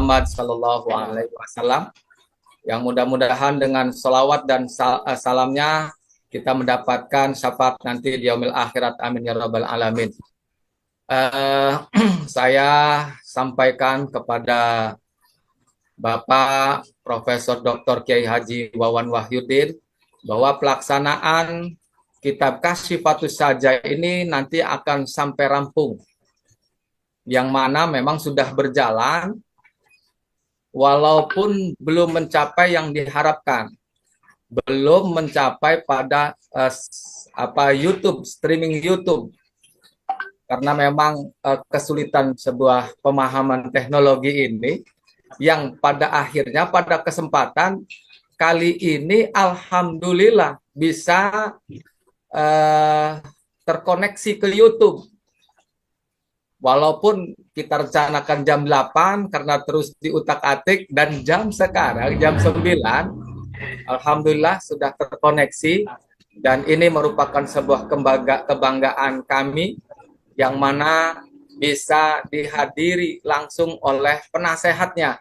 Muhammad Sallallahu Alaihi Wasallam, yang mudah-mudahan dengan salawat dan salamnya kita mendapatkan syafaat nanti di yaumil akhirat. Amin ya rabbal alamin. Saya sampaikan kepada Bapak Profesor Dr. Kiai Haji Wawan Wahyudin bahwa pelaksanaan kitab Kasyifatus Saja ini nanti akan sampai rampung, yang mana memang sudah berjalan walaupun belum mencapai yang diharapkan, belum mencapai pada YouTube, streaming YouTube, karena memang kesulitan sebuah pemahaman teknologi ini, yang pada akhirnya pada kesempatan kali ini alhamdulillah bisa terkoneksi ke YouTube. Walaupun kita rencanakan jam 8 karena terus diutak-atik, dan jam sekarang jam 9 alhamdulillah sudah terkoneksi, dan ini merupakan sebuah kebanggaan kami yang mana bisa dihadiri langsung oleh penasehatnya,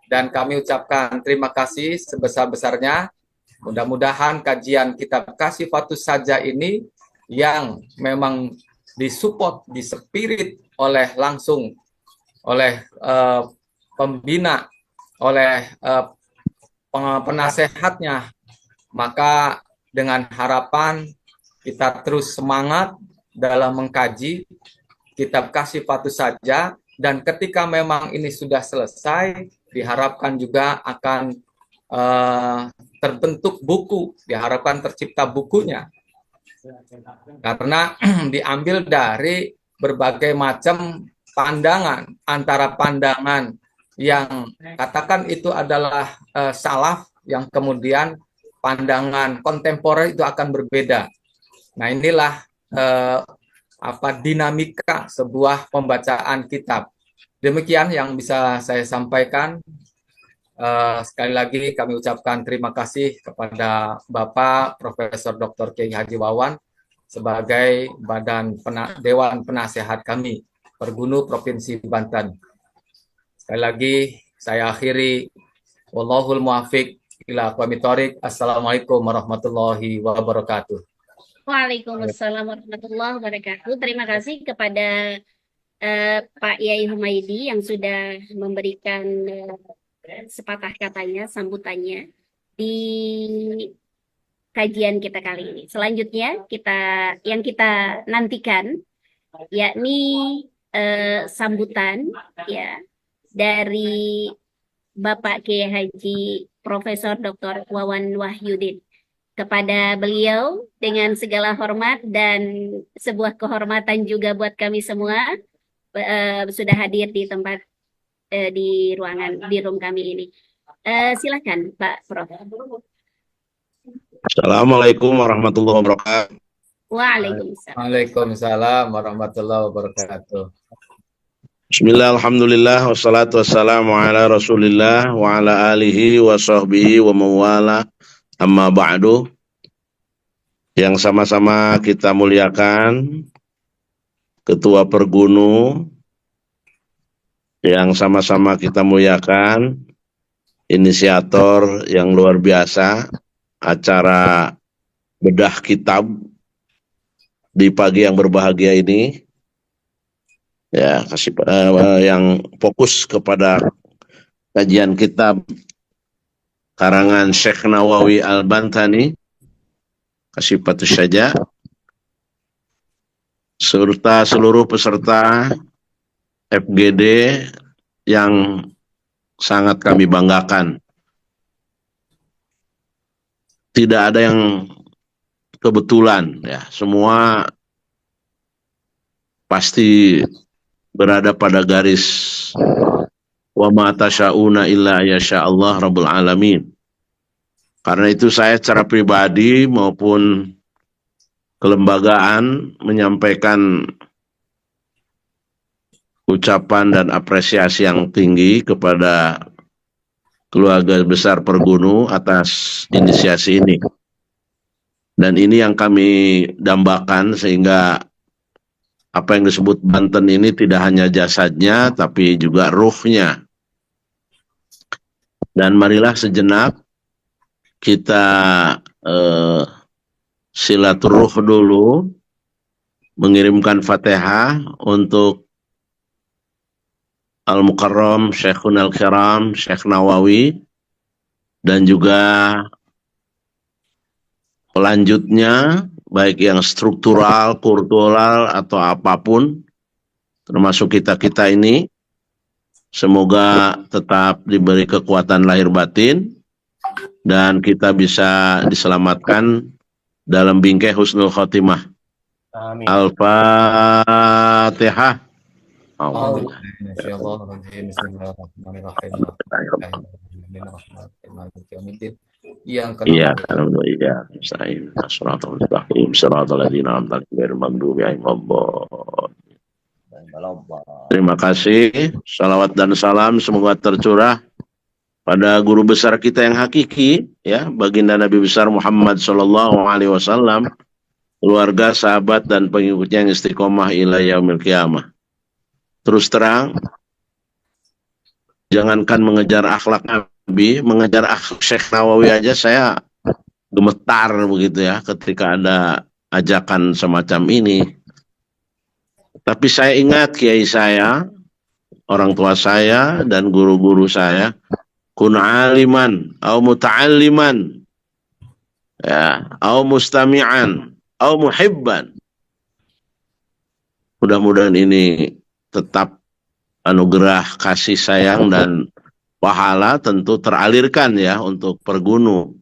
dan kami ucapkan terima kasih sebesar-besarnya. Mudah-mudahan kajian kitab Kasyifatus Saja ini yang memang disupport, dispirit oleh langsung oleh pembina, oleh penasehatnya, maka dengan harapan kita terus semangat dalam mengkaji kitab Kasyifatus Saja, dan ketika memang ini sudah selesai, diharapkan juga akan terbentuk buku, diharapkan tercipta bukunya, karena diambil dari berbagai macam pandangan, antara pandangan yang katakan itu adalah salaf, yang kemudian pandangan kontemporer itu akan berbeda. Nah, inilah dinamika sebuah pembacaan kitab. Demikian yang bisa saya sampaikan. Sekali lagi kami ucapkan terima kasih kepada Bapak Profesor Dr. Kiai Haji Wawan sebagai Dewan Penasehat kami Pergunu Provinsi Banten. Sekali lagi saya akhiri, wallahul muwaffiq ila aqwamit thoriq. Assalamualaikum warahmatullahi wabarakatuh. Waalaikumsalam warahmatullahi wabarakatuh. Terima kasih kepada Pak Yai Humaydi yang sudah memberikan sepatah katanya, sambutannya di kajian kita kali ini. Selanjutnya yang kita nantikan yakni sambutan ya dari Bapak Kiai Haji Profesor Dr. Wawan Wahyudin. Kepada beliau dengan segala hormat dan sebuah kehormatan juga buat kami semua sudah hadir di tempat di room kami ini. Silakan Pak Prof. Assalamualaikum warahmatullahi wabarakatuh. Waalaikumsalam. Waalaikumsalam warahmatullahi wabarakatuh. Bismillah, alhamdulillah, wassalatu wassalamu ala rasulillah wa ala alihi wa sahbihi wa mawala, amma ba'du. Yang sama-sama kita muliakan Ketua Pergunu, yang sama-sama kita muliakan inisiator yang luar biasa acara bedah kitab di pagi yang berbahagia ini, ya, yang fokus kepada kajian kitab karangan Syekh Nawawi Al-Bantani, Kasyifatus Saja, serta seluruh peserta FGD yang sangat kami banggakan. Tidak ada yang kebetulan, ya, semua pasti berada pada garis wa ma tasyauna illa yasha Allah rabbul alamin. Karena itu saya secara pribadi maupun kelembagaan menyampaikan ucapan dan apresiasi yang tinggi kepada keluarga besar Pergunu atas inisiasi ini. Dan ini yang kami dambakan, sehingga apa yang disebut Banten ini tidak hanya jasadnya tapi juga ruhnya. Dan marilah sejenak kita silaturruh dulu, mengirimkan Fatihah untuk Al-Mukarram Syekhun Al-Kiram Syekh Nawawi, dan juga pelanjutnya baik yang struktural, kultural atau apapun, termasuk kita-kita ini, semoga tetap diberi kekuatan lahir batin dan kita bisa diselamatkan dalam bingkai husnul khotimah. Amin. Al-Fatihah. Alhamdulillah. Iya, alhamdulillah. Sa'in, as-siratal mustaqim, siratal ladzina an'amta 'alaihim, ghairil maghdubi 'alaihim waladdallin. Terima kasih. Salawat dan salam semoga tercurah pada guru besar kita yang hakiki, ya, baginda Nabi besar Muhammad sallallahu alaihi wasallam, keluarga, sahabat dan pengikutnya yang istiqomah ila yaumil qiyamah. Terus terang, jangankan mengejar akhlak Nabi, mengejar akhlak Syekh Nawawi aja saya gemetar begitu ya ketika ada ajakan semacam ini. Tapi saya ingat kiai saya, orang tua saya dan guru-guru saya, kun aliman au muta'alliman, ya, au mustami'an au muhibban. Mudah-mudahan ini tetap anugerah kasih sayang dan pahala tentu teralirkan ya untuk pergunu.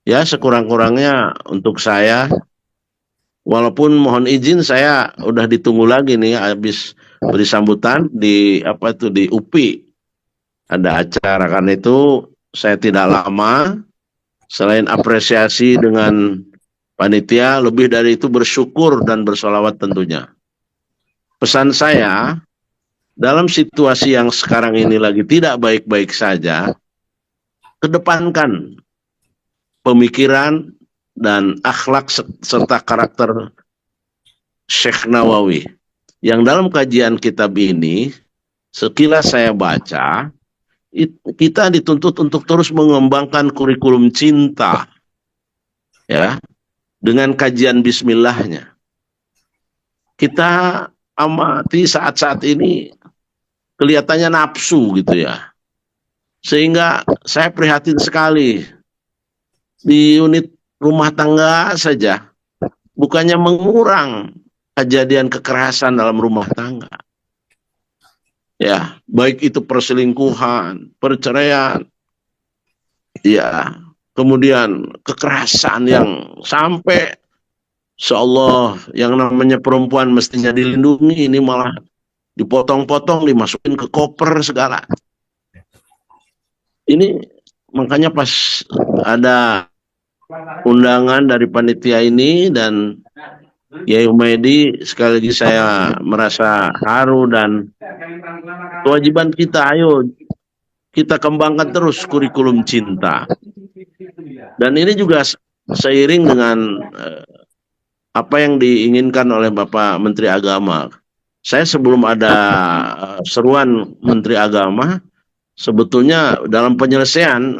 Ya, sekurang-kurangnya untuk saya, walaupun mohon izin saya udah ditunggu lagi nih habis beri sambutan di di UPI. Ada acara, kan itu saya tidak lama, selain apresiasi dengan panitia, lebih dari itu bersyukur dan bersolawat tentunya. Pesan saya, dalam situasi yang sekarang ini lagi tidak baik-baik saja, kedepankan pemikiran dan akhlak serta karakter Syekh Nawawi. Yang dalam kajian kitab ini, sekilas saya baca, kita dituntut untuk terus mengembangkan kurikulum cinta, ya, dengan kajian bismillahnya. Kita amati saat-saat ini kelihatannya nafsu gitu ya. Sehingga saya prihatin sekali di unit rumah tangga saja bukannya mengurang kejadian kekerasan dalam rumah tangga. Ya, baik itu perselingkuhan, perceraian, ya, kemudian kekerasan yang sampai seolah yang namanya perempuan mestinya dilindungi, ini malah dipotong-potong, dimasukin ke koper segala. Ini makanya pas ada undangan dari panitia ini dan Yai Humaydi, sekali lagi saya merasa haru dan kewajiban kita, ayo kita kembangkan terus kurikulum cinta. Dan ini juga seiring dengan apa yang diinginkan oleh Bapak Menteri Agama. Saya sebelum ada seruan Menteri Agama, sebetulnya dalam penyelesaian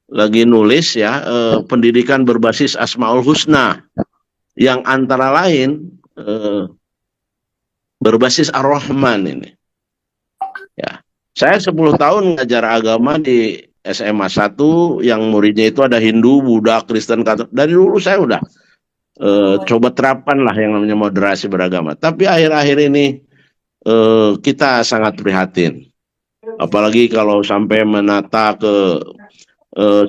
lagi nulis ya, pendidikan berbasis Asmaul Husna, yang antara lain berbasis Ar-Rahman ini. Ya, saya 10 tahun ngajar agama di SMA 1 yang muridnya itu ada Hindu, Buddha, Kristen, Katolik. Dari dulu saya udah coba terapkan lah yang namanya moderasi beragama. Tapi akhir-akhir ini kita sangat prihatin. Apalagi kalau sampai menata ke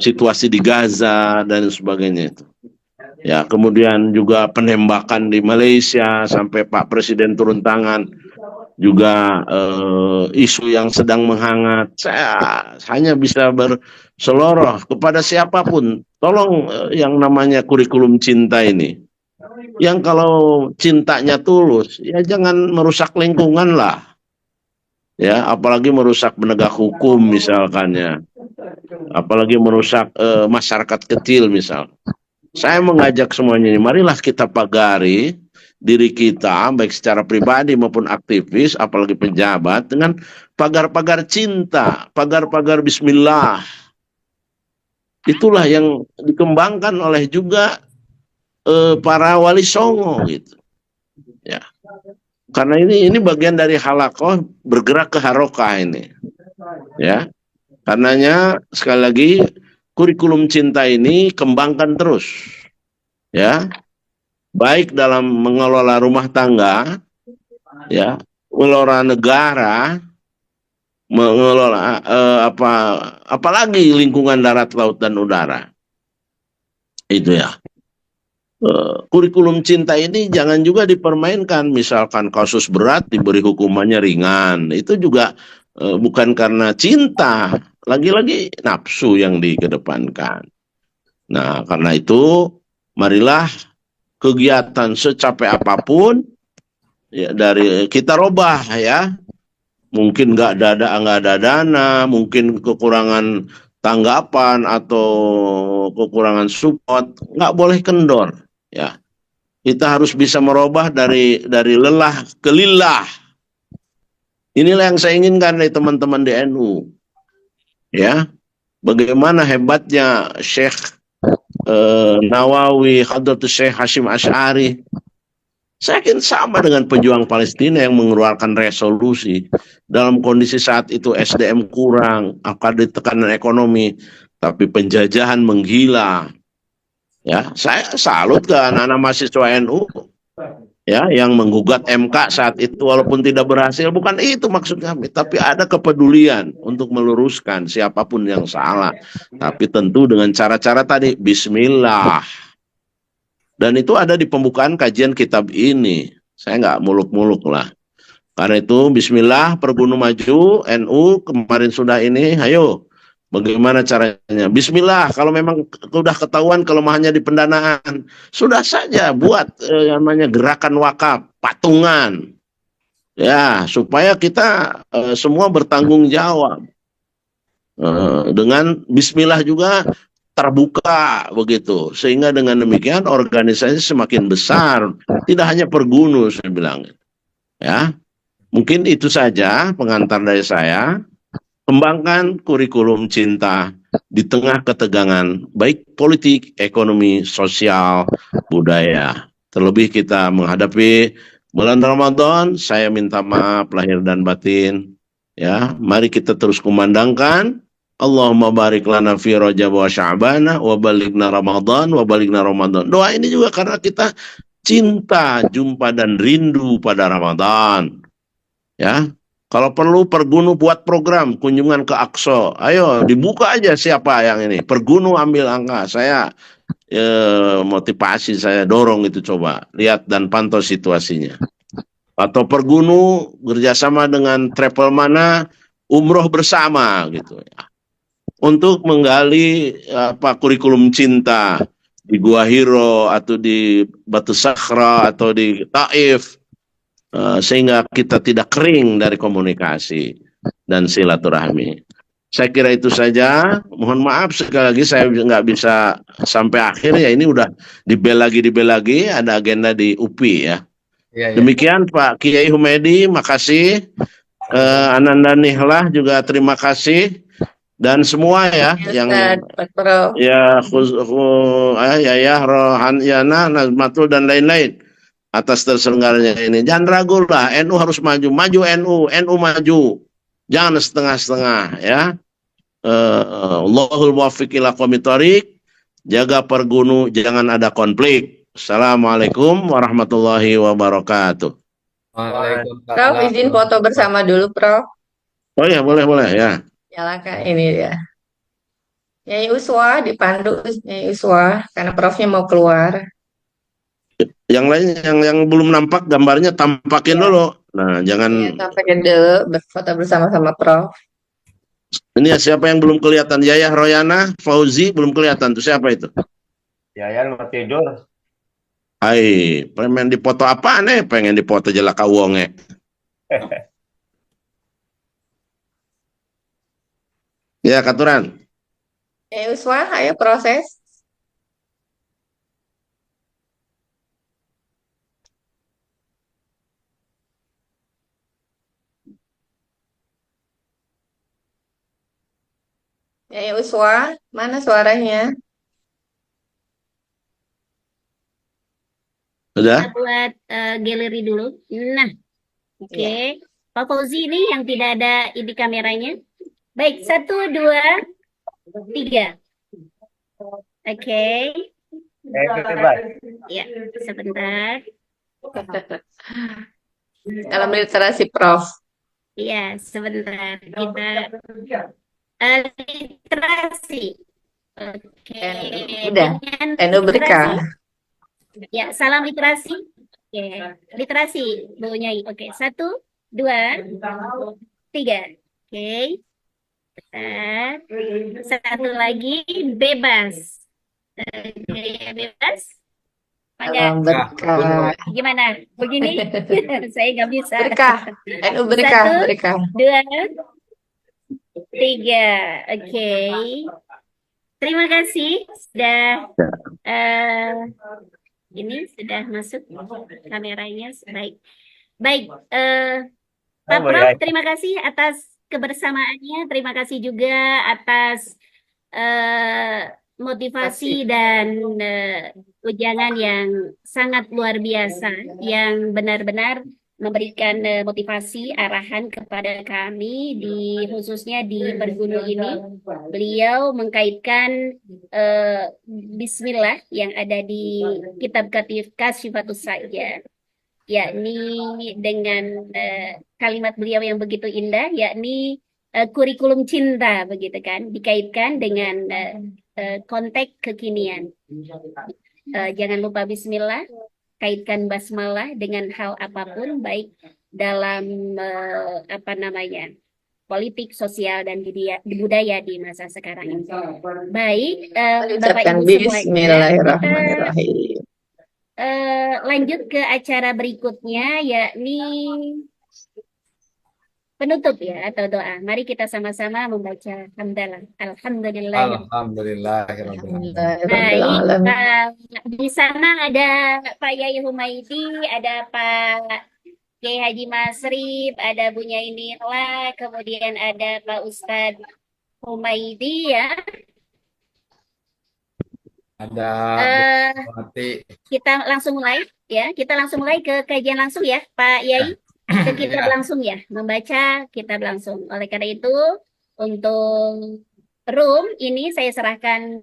situasi di Gaza dan sebagainya itu. Ya, kemudian juga penembakan di Malaysia sampai Pak Presiden turun tangan. Juga isu yang sedang menghangat. Saya hanya bisa berseloroh kepada siapapun, tolong yang namanya kurikulum cinta ini, yang kalau cintanya tulus, ya jangan merusak lingkungan lah, ya, apalagi merusak penegak hukum misalkan, ya, apalagi merusak masyarakat kecil misal. Saya mengajak semuanya ini, marilah kita pagari diri kita, baik secara pribadi maupun aktivis, apalagi pejabat, dengan pagar-pagar cinta, pagar-pagar bismillah. Itulah yang dikembangkan oleh juga para wali songo gitu. Ya. Karena ini bagian dari halakoh bergerak ke harokah ini. Ya. Karenanya sekali lagi kurikulum cinta ini kembangkan terus. Ya. Baik dalam mengelola rumah tangga, ya, mengelola negara, mengelola apalagi lingkungan darat, laut dan udara. Itu ya. Kurikulum cinta ini jangan juga dipermainkan. Misalkan kasus berat diberi hukumannya ringan. Itu juga bukan karena cinta. Lagi-lagi nafsu yang dikedepankan. Nah, karena itu marilah kegiatan secapek apapun ya, dari kita robah ya. Mungkin nggak ada dana, mungkin kekurangan tanggapan atau kekurangan support, nggak boleh kendor. Ya, kita harus bisa merubah dari lelah ke lillah. Inilah yang saya inginkan dari teman-teman di NU. Ya, bagaimana hebatnya Syekh Nawawi, Hadratus Syekh Hashim Asy'ari. Saya yakin sama dengan pejuang Palestina yang mengeluarkan resolusi dalam kondisi saat itu SDM kurang, akan tekanan ekonomi, tapi penjajahan menggila. Ya, saya salut ke anak-anak mahasiswa NU ya yang menggugat MK saat itu walaupun tidak berhasil, bukan itu maksud kami, tapi ada kepedulian untuk meluruskan siapapun yang salah, tapi tentu dengan cara-cara tadi Bismillah, dan itu ada di pembukaan kajian kitab ini. Saya nggak muluk-muluk lah. Karena itu Bismillah, Pergunu Maju NU kemarin sudah ini, ayo bagaimana caranya? Bismillah, kalau memang sudah ketahuan kelemahannya di pendanaan, sudah saja buat namanya gerakan wakaf, patungan. Ya, supaya kita semua bertanggung jawab. Dengan Bismillah juga terbuka begitu. Sehingga dengan demikian organisasi semakin besar. Tidak hanya Pergunu, saya bilang. Ya, mungkin itu saja pengantar dari saya. Kembangkan kurikulum cinta di tengah ketegangan baik politik, ekonomi, sosial, budaya. Terlebih kita menghadapi bulan Ramadan, saya minta maaf lahir dan batin. Ya, mari kita terus kumandangkan Allahumma barik lana fi Rajab wa Sya'bana wa balighna Ramadan wa balighna Ramadan. Doa ini juga karena kita cinta, jumpa dan rindu pada Ramadan. Ya, kalau perlu Pergunu buat program kunjungan ke Aqsa. Ayo dibuka aja siapa yang ini. Pergunu ambil angka. Saya motivasi, saya dorong itu coba. Lihat dan pantau situasinya. Atau Pergunu kerjasama dengan travel mana umroh bersama gitu ya. Untuk menggali kurikulum cinta di Gua Hiro atau di Batu Sakhra atau di Taif. Sehingga kita tidak kering dari komunikasi dan silaturahmi. Saya kira itu saja. Mohon maaf sekali lagi saya nggak bisa sampai akhir ya. Ini udah dibel lagi, ada agenda di UPI ya. Ya, ya. Demikian Pak Kiai Humedi, makasih. Ananda Nihlah juga terima kasih. Dan semua ya yang ya ya Rohan Yana Nazmatul dan lain-lain atas terselenggaranya ini. Jangan ragu lah, NU harus maju, maju NU maju. Jangan setengah-setengah ya. Allahul muwaffiq ila aqwamit thoriq. Jaga Pergunu, jangan ada konflik. Assalamualaikum warahmatullahi wabarakatuh. Prof, izin foto bersama dulu, Prof. Oh ya, boleh ya. Nyalakan ini dia. Nyai Uswa, dipandu Nyai Uswa, karena Profnya mau keluar. Yang lain yang belum nampak gambarnya tampakin dulu. Nah, jangan Tampakin dulu, berfoto bersama-sama Prof. ini ya, siapa yang belum kelihatan? Yayah Royana, Fauzi belum kelihatan. Tuh siapa itu? Yayan mau tidur. Hai, pengen dipoto apaan pengen dipoto jelaka wonge. Ya, Katuran. Nyai Uswa, ayo proses. Nyai Uswa, mana suaranya? Sudah? Kita buat galeri dulu. Nah, oke. Iya. Pak Fauzi ini yang tidak ada ini kameranya. Baik, 1, 2, 3. Oke. bebas. Ya, sebentar. Dalam literasi Prof. Iya, sebentar. Kita literasi. Oke, Udah, dengan Endo literasi. berkah. Ya, salam literasi. Oke, literasi, Bu Nyai. Oke, 1, 2, 3. Oke, bentar. Satu lagi, bebas. Oke, bebas. Salam Mangga. berkah. Gimana? Begini? Saya nggak bisa. Berkah. Endo berkah, 1, berkah. 2, 3. Oke. Terima kasih sudah eh, ini sudah masuk kameranya. Baik. Baik, Pak Oh, Prof, ya. terima kasih atas kebersamaannya. Terima kasih juga atas motivasi dan ujangan yang sangat luar biasa, yang benar-benar memberikan motivasi arahan kepada kami di khususnya di Bergunu ini. Beliau mengkaitkan Bismillah yang ada di kitab Kasyifatus Saja, yakni dengan kalimat beliau yang begitu indah, yakni kurikulum cinta, begitu kan, dikaitkan dengan konteks kekinian. Jangan lupa Bismillah, kaitkan basmalah dengan hal apapun, baik dalam apa namanya, politik, sosial, dan budaya di masa sekarang ini. Baik, Bapak Ucapkan Ibu semuanya, kita Bismillahirrahmanirrahim. lanjut ke acara berikutnya, yakni penutup ya atau doa. Mari kita sama-sama membaca hamdalah. Alhamdulillah. Alhamdulillahirrahmanirrahim. Baik, Alhamdulillah. di sana ada Pak Yai Humaidi, ada Pak Kiai Haji Masrib, ada Bu Nyai Nirla, kemudian ada Pak Ustadz Humaidi ya. Ada Eh, Bu Mati. kita langsung mulai ya. Kita langsung mulai ke kajian langsung ya, Pak Yai. Ke kitab Ya, langsung ya, membaca kitab langsung. Oleh karena itu, untuk room ini saya serahkan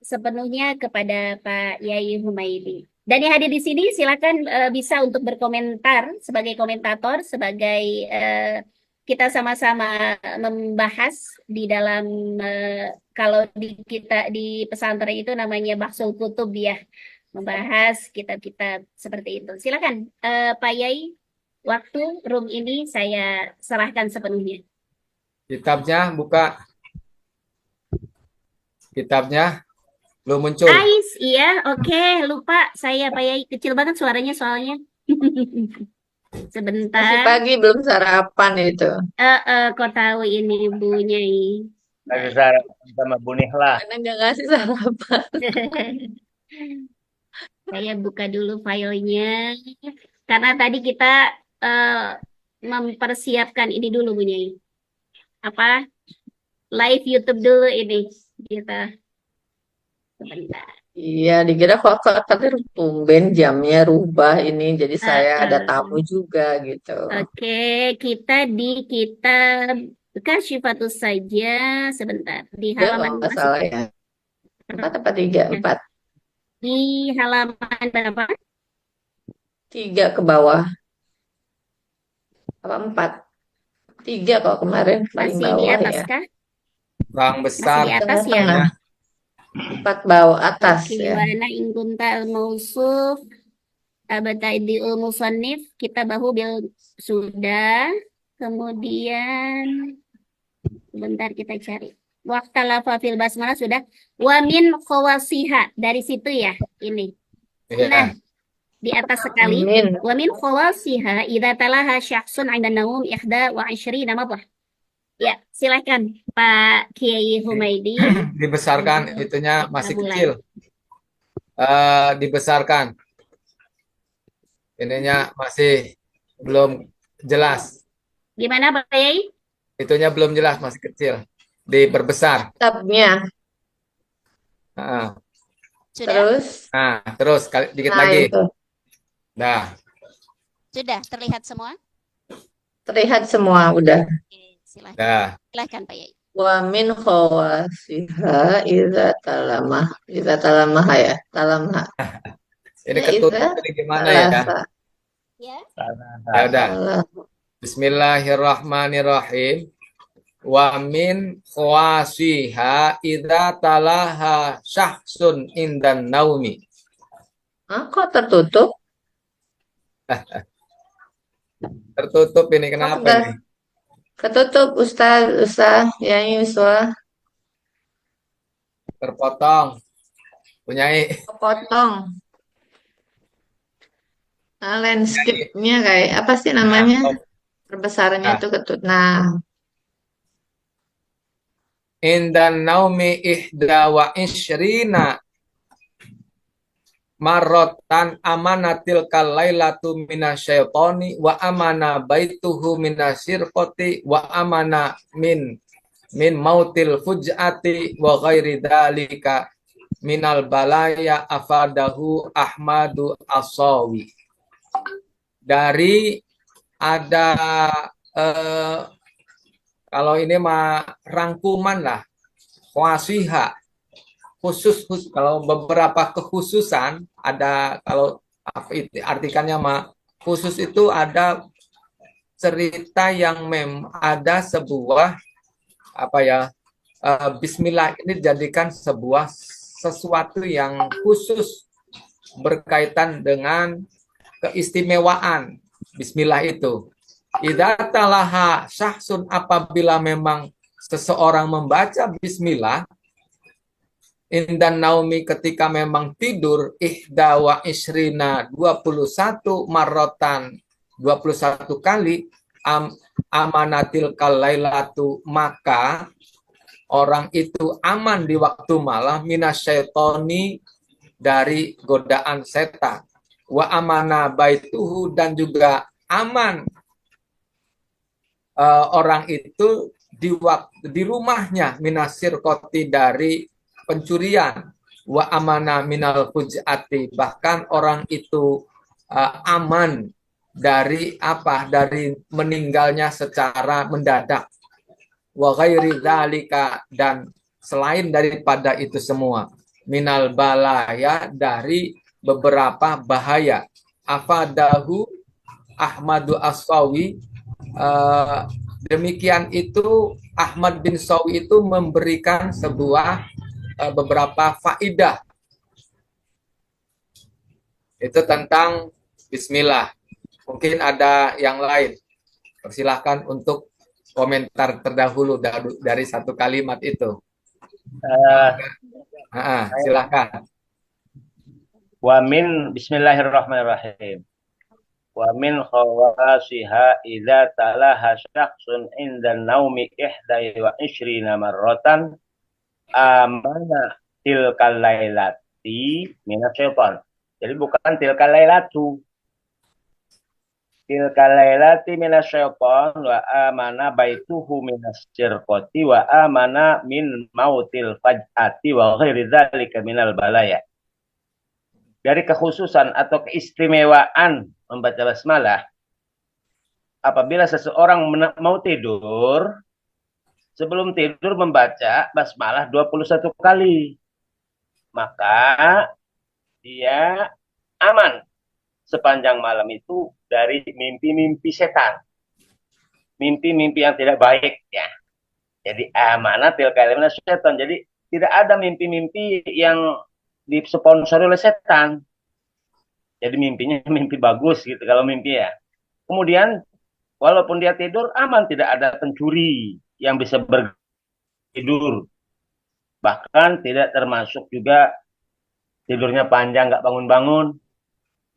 sepenuhnya kepada Pak Yai Humaidi. Dan yang hadir di sini silakan bisa untuk berkomentar sebagai komentator, sebagai kita sama-sama membahas di dalam kalau di kita di pesantren itu namanya Bahsul Kutub ya, membahas kitab-kitab seperti itu. Silakan Pak Yai, waktu room ini saya serahkan sepenuhnya. kitabnya buka. Kitabnya belum muncul. Ais, iya, oke, lupa saya Pak Yai, kecil banget suaranya soalnya. Masih Sebentar, pagi belum sarapan itu. kok tahu ini Bu Nyai. Lagi sarapan sama Bu Nihla. Mana nggak ngasih sarapan. Saya buka dulu filenya, karena tadi kita mempersiapkan ini dulu Bu Nyai. Apa? Live YouTube dulu ini. Kita. Sebentar. Iya, dikira kok katanya tumben jamnya rubah ini, jadi saya ada tamu juga gitu. Oke, kita di kitab Kasyifatus saja sebentar di Ya halaman nggak salah ya. 4 apa 3? 4. di halaman berapa? 3 ke bawah. Apa 4? 3 kok kemarin paling Masih di bawah atas ya. kah? Kurang Masih besar. di atas ya. Tengah-tengah. 4 bawah atas Oke, ya. wana in kunta al-mausuf abtadi'ul musannif, kita bahu bil sudah. Kemudian sebentar kita cari. Waqtalafa fil basmalah sudah. Wa min khawasiha, dari situ ya ini. Nah, Ya. di atas sekali. Amin. Wa min khawasiha idza talaha syakhsun 'inda naum 21 marrah. Ya, silakan Pak Kiai Humaidi. Dibesarkan, itunya masih Kita mulai. kecil. Dibesarkan. Ininya masih belum jelas. Gimana Pak Kiai? Itunya belum jelas, masih kecil. diperbesar. Tabnya. Nah, Sudah? Terus, terus dikit nah lagi. itu. Nah, Sudah terlihat semua? Terlihat semua udah. Oke, silahkan. dah. Silahkan Pak Yai. Wa min khawasiha idza talamah ya. Talamah. Ini Ya ketutup idza ini gimana ya? talasa. Ya. Ya udah. Talah. Bismillahirrahmanirrahim. Wa min khawasiha idza talaha syahsun indan naumi. Ah, kok tertutup? Tertutup ini Kok kenapa udah ini? ketutup Ustaz, ya Yuswa. Terpotong. Punyai. Kepotong. Nah, landscape-nya kayak apa sih Nah, namanya? oh, Perbesarnya nah. tuh ketut. Nah, Indan naumi ihda wa ishrina marrotan amanatil kalailatu minasyaitoni wa amana baituhu minasyirqati wa amana min mautil fujati wa ghairi dalika minal balaya afadahu Ahmadu Asawi. Dari ada kalau ini mah rangkuman lah, wasiha khusus kalau beberapa kekhususan ada kalau apa itu artikannya mah khusus itu ada cerita yang ada sebuah apa ya Bismillah ini dijadikan sebuah sesuatu yang khusus berkaitan dengan keistimewaan Bismillah itu. Idza talaha syahsun apabila memang seseorang membaca Bismillah indan naumi ketika memang tidur ihda wa isrina 21 marotan 21 kali amanatil kalailatu maka orang itu aman di waktu malam minasyaitoni dari godaan setan wa amana baituhu dan juga aman orang itu di rumahnya minasir koti dari pencurian wa amana minal fujati bahkan orang itu aman dari dari meninggalnya secara mendadak wa ghairi dzalika dan selain daripada itu semua minal balaya dari beberapa bahaya afadahu Ahmadu As-Sawi demikian itu Ahmad bin Sawi itu memberikan sebuah beberapa faidah itu tentang Bismillah. Mungkin ada yang lain. Persilahkan untuk komentar terdahulu dari satu kalimat itu. Silahkan. Wa min Bismillahirrahmanirrahim. Wa min khawasiha idza talaha syakhsun indan naumi ihda wa ishrina marratan amana tilkal lailati minasyaitan. Jadi bukan tilkal lailatu. Tilkal lailati minasyaitan wa amana baituhu minasyirqati wa amana min mautil faj'ati wa ghairi dzalika minal balaya. Dari kekhususan atau keistimewaan membaca basmalah apabila seseorang mau tidur sebelum tidur membaca basmalah 21 kali maka dia aman sepanjang malam itu dari mimpi-mimpi setan. Mimpi-mimpi yang tidak baik ya. Jadi amanat tilkal setan. Jadi tidak ada mimpi-mimpi yang disponsori oleh setan. Jadi mimpinya mimpi bagus gitu kalau mimpi ya. Kemudian walaupun dia tidur aman tidak ada pencuri yang bisa bertidur. Bahkan tidak termasuk juga tidurnya panjang nggak bangun-bangun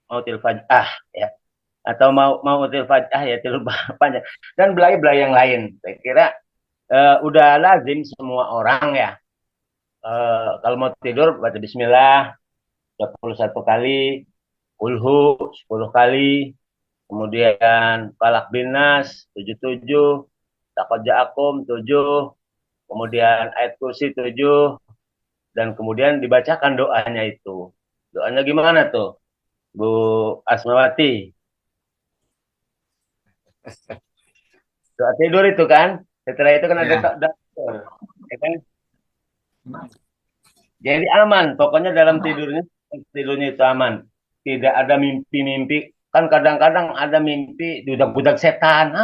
mau tilfajah ya atau mau tilfajah ya tidur panjang dan belai-belai yang lain. Saya kira udah lazim semua orang ya kalau mau tidur baca bismillah 21 kali, ulhu 10 kali, kemudian falak binas 77, takut ja'akum 7, kemudian ayat kursi 7, dan kemudian dibacakan doanya itu. Doanya gimana tuh, Bu Asmawati? Doa tidur itu kan. Setelah itu kan ada Ya. takbir, ya kan? Jadi aman, pokoknya dalam tidurnya itu aman. Tidak ada mimpi-mimpi. Kan kadang-kadang ada mimpi budak-budak setan.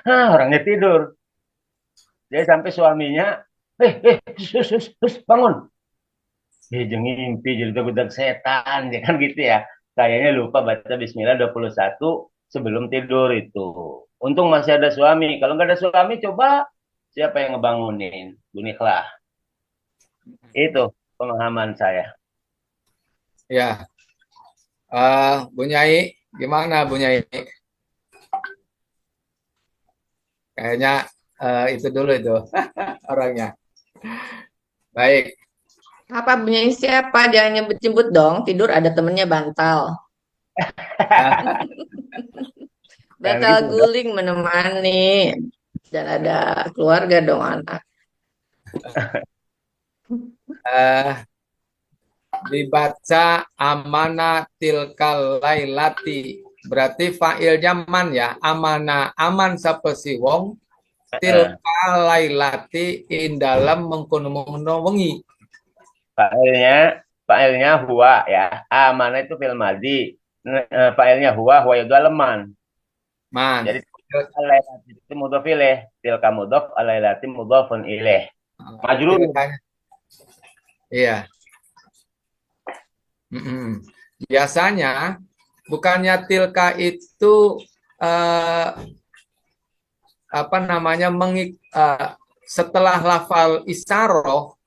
Orangnya tidur. Jadi sampai suaminya, bangun. Jangan mimpi jadi budak setan, ya kan gitu ya. Kayaknya lupa baca Bismillah 21 sebelum tidur itu. Untung masih ada suami. Kalau nggak ada suami, coba siapa yang ngebangunin? Buniklah. Itu pemahaman saya. Ya. Bu Nyai, gimana Bu Nyai? Kayaknya itu dulu itu orangnya. Baik. Apa punya siapa? Jangan nyebut-nyebut dong. Tidur ada temennya bantal. Ah, Bantal gitu, guling menemani. Dan ada keluarga dong anak. eh, dibaca amana tilkal lailati. Berarti fa'ilnya man ya. Amana aman sapesi wong tilkal lailati in dalam mengkono-mengkono wengi. Fa'ilnya huwa ya. Amana itu fil madhi. Fa'ilnya huwa itu aleman. Man. Jadi alailati itu mudhof ilaih, tilka mudhof, alailati mudhofun ilaih. Majrur. Tilkanya. Iya. Mm-mm. Biasanya bukannya tilka itu eh, apa namanya setelah lafal isaroh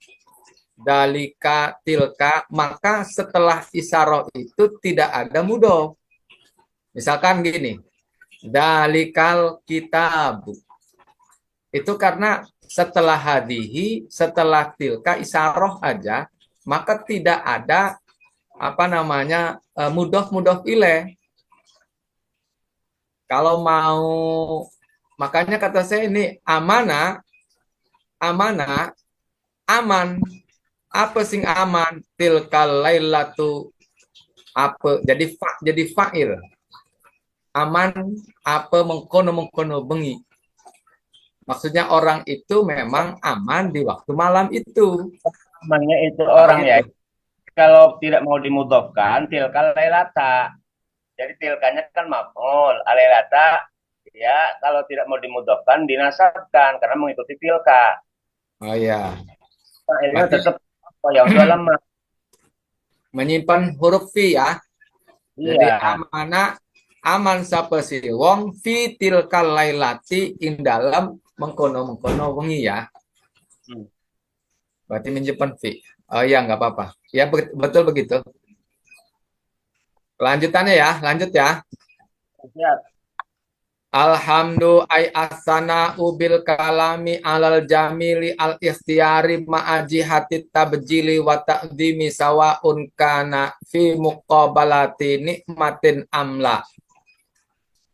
dalika tilka, maka setelah isaroh itu tidak ada mudhof. Misalkan gini, dalikal kitab. Itu karena setelah hadihi, setelah tilka isaroh aja, maka tidak ada apa namanya mudhof ilaih. Kalau mau, makanya kata saya ini aman, aman. Apa sing aman? Tilkal lailatu apa? Jadi fa'il. Aman apa mengkono bengi. Maksudnya orang itu memang aman di waktu malam itu. Amannya itu Apa orang ya. gitu? Kalau tidak mau dimudhofkan, tilka lailata. Jadi tilkanya kan maf'ul, alailata ya, kalau tidak mau dimudhofkan dinasabkan karena mengikuti tilka. Oh ya. Fa'ilnya Berarti tetap apa yang udah lemah. menyimpan huruf fi ya. Jadi Iya. aman sapesi wong fi tilkal lailati in dalam mengkono wengi ya. Hmm. Berarti menyimpan fi. Oh ya, nggak apa-apa. Ya betul begitu. Lanjutannya ya, lanjut ya. Siap. Alhamdu ay asana ubil kalami alal jamili al ikhtiyari ma'aji hati tabjili wa ta'dimi sawaun kana fi muqabalati nikmatin amla.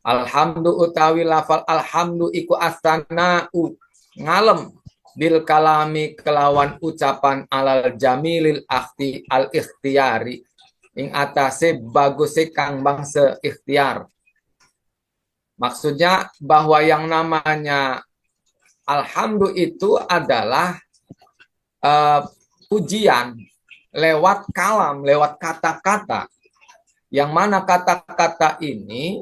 Alhamdu utawi lafal alhamdu iku asana ngalem bil kalami kelawan ucapan alal jamilil akhti al ikhtiyari ing atase baguse kang bangsa ikhtiar. Maksudnya bahwa yang namanya alhamdu itu adalah pujian lewat kalam, lewat kata-kata. Yang mana kata-kata ini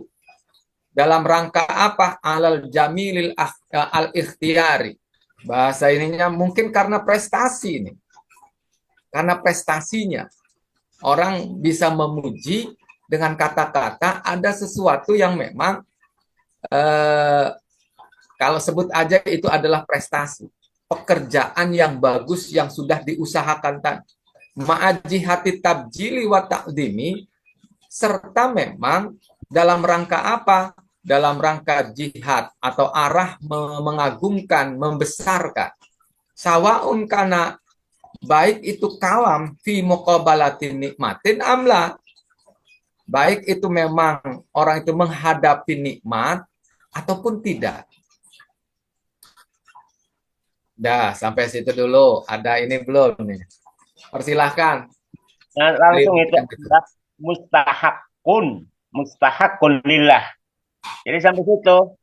dalam rangka apa? Alal jamilil al-ikhtiyari. Bahasa ininya mungkin karena prestasi ini. Karena prestasinya. Orang bisa memuji dengan kata-kata ada sesuatu yang memang kalau sebut aja itu adalah prestasi, pekerjaan yang bagus yang sudah diusahakan tadi. Ma'aji hati tabjili wa ta'dimi, serta memang dalam rangka apa? Dalam rangka jihad atau arah mengagumkan, membesarkan. Sawaun kana baik itu kalam fi muqabalatin nikmatin amla. Baik itu memang orang itu menghadapi nikmat ataupun tidak. Dah, sampai situ dulu. Ada ini belum nih? Persilahkan. Nah, langsung itu adalah mustahakun lillah. Jadi sampai situ.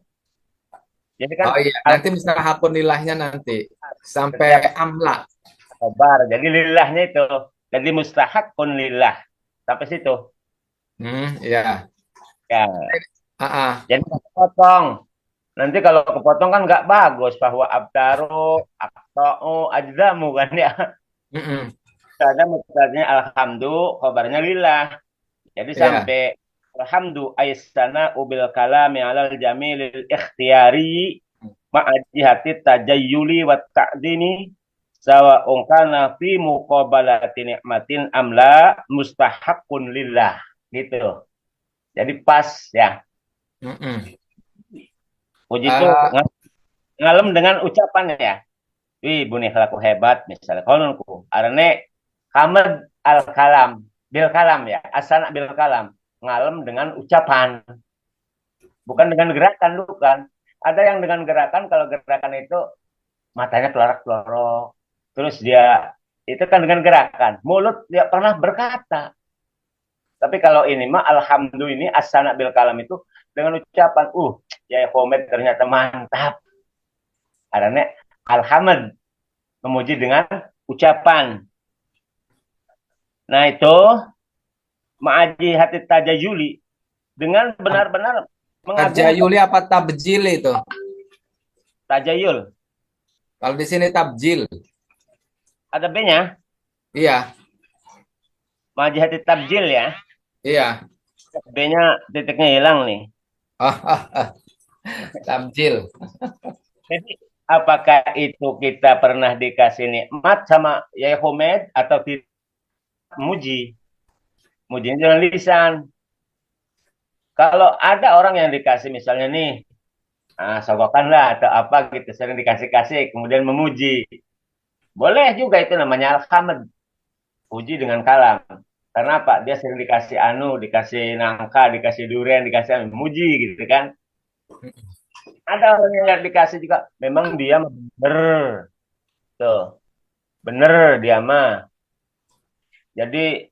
Jadi kan Oh iya, nanti mustahakun nilainya nanti. setiap Sampai amla. kabar. Jadi lillahnya itu. Jadi mustahakun lillah. Sampai situ. Iya. Ya. Ah, ah. Jadi kepotong. Nanti kalau kepotong kan nggak bagus. Bahwa abdaru, akto'u, ajzamu kan ya. Mm-mm. Ada mutadnya alhamdu, kabarnya lillah. Jadi Iya. sampai alhamdu aisana ubil kalami alal jamilil ikhtiyari ma'ajihati tajayyuli wa ta'dini sawa ungkana fi muqabalati ni'matin amla mustahaqqun lillah gitu. Jadi pas ya. Mm-mm. Puji itu Ah, ngalem dengan ucapan ya. Wih, bunih laku hebat misalnya. Kononku, arane Hamad al kalam bil kalam ya. Asana bil kalam ngalem dengan ucapan, bukan dengan gerakan, bukan. Ada yang dengan gerakan, kalau gerakan itu matanya kelorak-kelorok. Terus dia itu kan dengan gerakan. Mulut dia pernah berkata. Tapi kalau ini mah alhamdulillah ini asana bil kalam itu dengan ucapan, ya Komet ternyata mantap. Karena alhamd memuji dengan ucapan. Nah itu ma'aji hati tajayuli dengan benar-benar mengagungkan Tajayuli apa tabjil itu? tajayul. Kalau di sini tabjil. Ada B-nya, Iya, ma'aji hati tabjil ya. iya. B-nya titiknya hilang nih. Tabjil. Jadi apakah itu kita pernah dikasih nikmat sama Yahumed atau tidak muji? Mujinya dengan lisan. Kalau ada orang yang dikasih misalnya nih, sogokan lah atau apa gitu, sering dikasih-kasih, kemudian memuji. Boleh juga itu namanya alhamd, puji dengan kalam. Karena apa? Dia sering dikasih dikasih nangka, dikasih durian, dikasih memuji gitu kan. Ada orang yang dikasih juga, memang dia bener. Tuh, bener dia mah. Jadi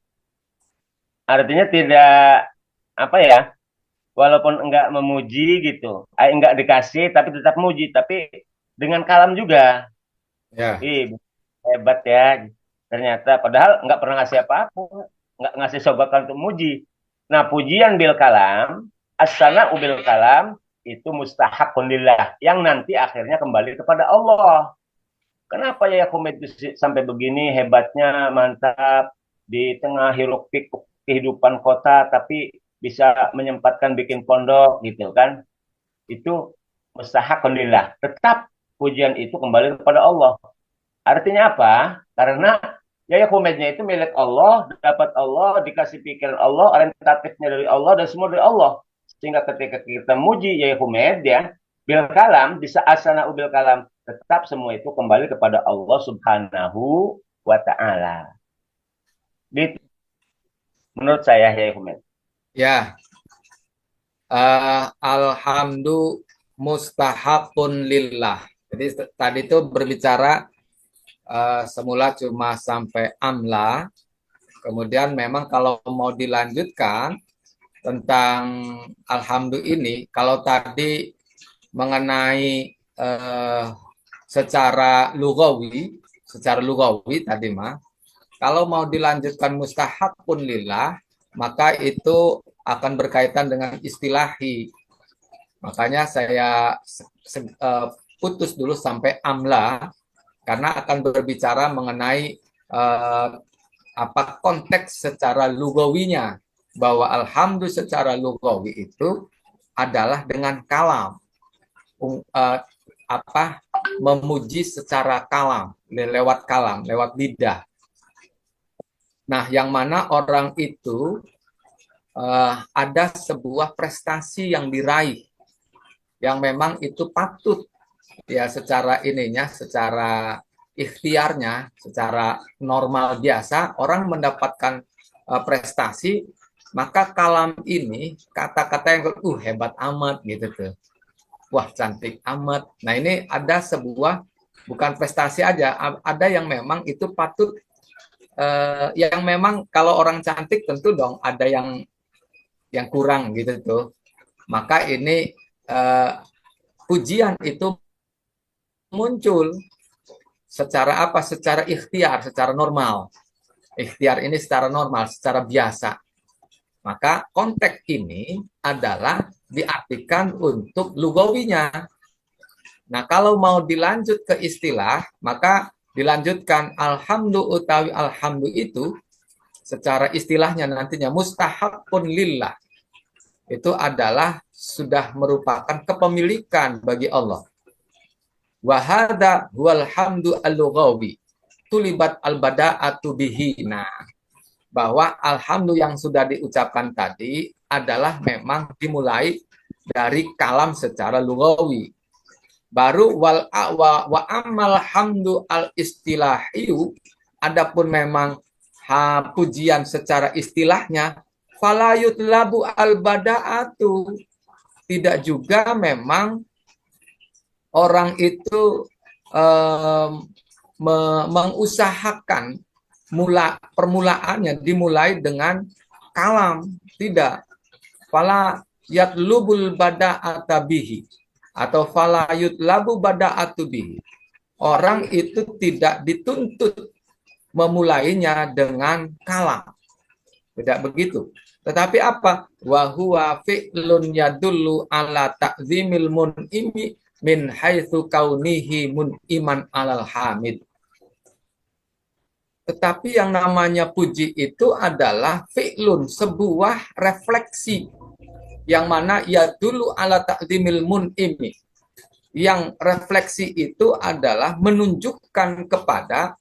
artinya tidak apa ya, walaupun enggak memuji gitu, enggak dikasih tapi tetap muji, tapi dengan kalam juga. Ya. Ih, hebat ya. Ternyata padahal enggak pernah ngasih apa-apa, enggak ngasih sobakan untuk muji. Nah, pujian bil kalam, asana ubil kalam itu mustahakun lillah yang nanti akhirnya kembali kepada Allah. Kenapa ya Yakum itu sampai begini hebatnya, mantap di tengah hiruk pikuk kehidupan kota tapi bisa menyempatkan bikin pondok gitu kan? Itu mustahakun lillah. Tetap pujian itu kembali kepada Allah. Artinya apa? Karena ya Yakumnya itu milik Allah, dapat Allah, dikasih pikiran Allah, orientatifnya dari Allah dan semua dari Allah. Sehingga ketika kita muji ya Yakumed ya, bil kalam bisa asana ubil kalam, tetap semua itu kembali kepada Allah Subhanahu wa taala. Menurut saya ya Yakumed. Ya. Alhamdu mustahakun lillah. Jadi tadi itu berbicara semula cuma sampai amla. Kemudian memang kalau mau dilanjutkan tentang alhamdu ini, kalau tadi mengenai secara lugawi tadi mah, kalau mau dilanjutkan mustahakun lillah, maka itu akan berkaitan dengan istilahi. Makanya saya putus dulu sampai amla, karena akan berbicara mengenai apa konteks secara lugawinya, bahwa alhamdulillah secara lugawi itu adalah dengan kalam, apa memuji secara kalam, lewat lidah. Nah, yang mana orang itu ada sebuah prestasi yang diraih, yang memang itu patut ya secara ininya, secara ikhtiarnya, secara normal biasa orang mendapatkan prestasi, maka kalam ini kata-kata yang hebat amat gitu tuh, wah cantik amat. Nah ini ada sebuah bukan prestasi aja, ada yang memang itu patut, yang memang kalau orang cantik tentu dong ada yang kurang gitu tuh. Maka ini pujian itu muncul secara apa? Secara ikhtiar, secara normal. Ikhtiar ini secara normal, secara biasa. Maka konteks ini adalah diartikan untuk lugawinya. Nah, kalau mau dilanjut ke istilah, maka dilanjutkan alhamdu utawi alhamdu itu secara istilahnya nantinya mustahakun lillah. Itu adalah sudah merupakan kepemilikan bagi Allah. Wahada huwal hamdu al-lughawi. Tulibat al-bada'atu bihi. Nah, bahwa alhamdu yang sudah diucapkan tadi adalah memang dimulai dari kalam secara lughawi. Baru wa amal hamdu al istilahiyu, adapun memang pujian secara istilahnya falayut labu al badaatu, tidak juga memang orang itu mengusahakan permulaannya dimulai dengan kalam, tidak. Fala yatlubul bada'ata bihi atau fala yutlabu bada'atu bihi. Orang itu tidak dituntut memulainya dengan kalam. Tidak begitu. Tetapi apa? Wa huwa fi'lun yadullu ala ta'zimil mun'imi min haitsu kaunihi mun'iman alal hamid. Tetapi yang namanya puji itu adalah fi'lun, sebuah refleksi yang mana ya dulu ala ta'zimil mun'imi. Yang refleksi itu adalah menunjukkan kepada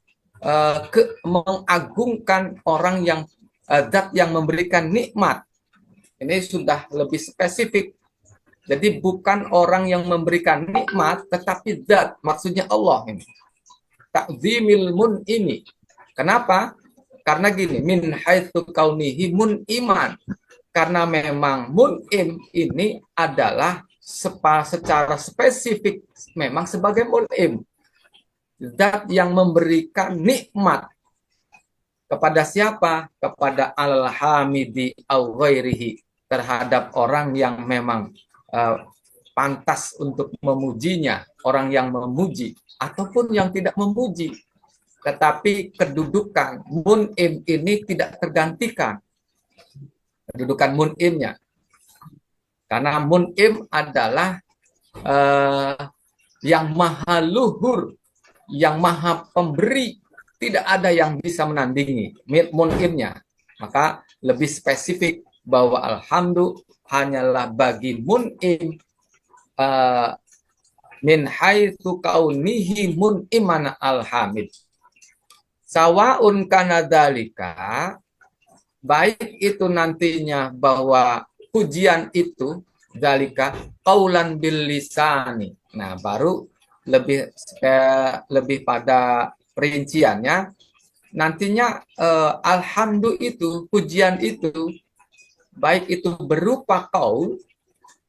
mengagungkan orang yang zat yang memberikan nikmat. Ini sudah lebih spesifik. Jadi bukan orang yang memberikan nikmat, tetapi zat, maksudnya Allah ini. Ta'zimil mun'imi. Kenapa? Karena gini, min haitsu kaunihi iman. Karena memang mun'im ini adalah secara spesifik memang sebagai mun'im. Zat yang memberikan nikmat kepada siapa? Kepada al-hamidi au ghairihi, terhadap orang yang memang pantas untuk memujinya, orang yang memuji ataupun yang tidak memuji. Tetapi kedudukan mun'im ini tidak tergantikan. Kedudukan mun'imnya. Karena mun'im adalah yang maha luhur, yang maha pemberi. Tidak ada yang bisa menandingi mun'imnya. Maka lebih spesifik bahwa alhamdu hanyalah bagi mun'im min haitsu kaunihi mun'iman alhamid. Sawaun kana dalika, baik itu nantinya bahwa pujian itu dalika qaulan bil lisani. Nah, baru lebih pada perinciannya nantinya alhamdu itu, pujian itu baik itu berupa qaul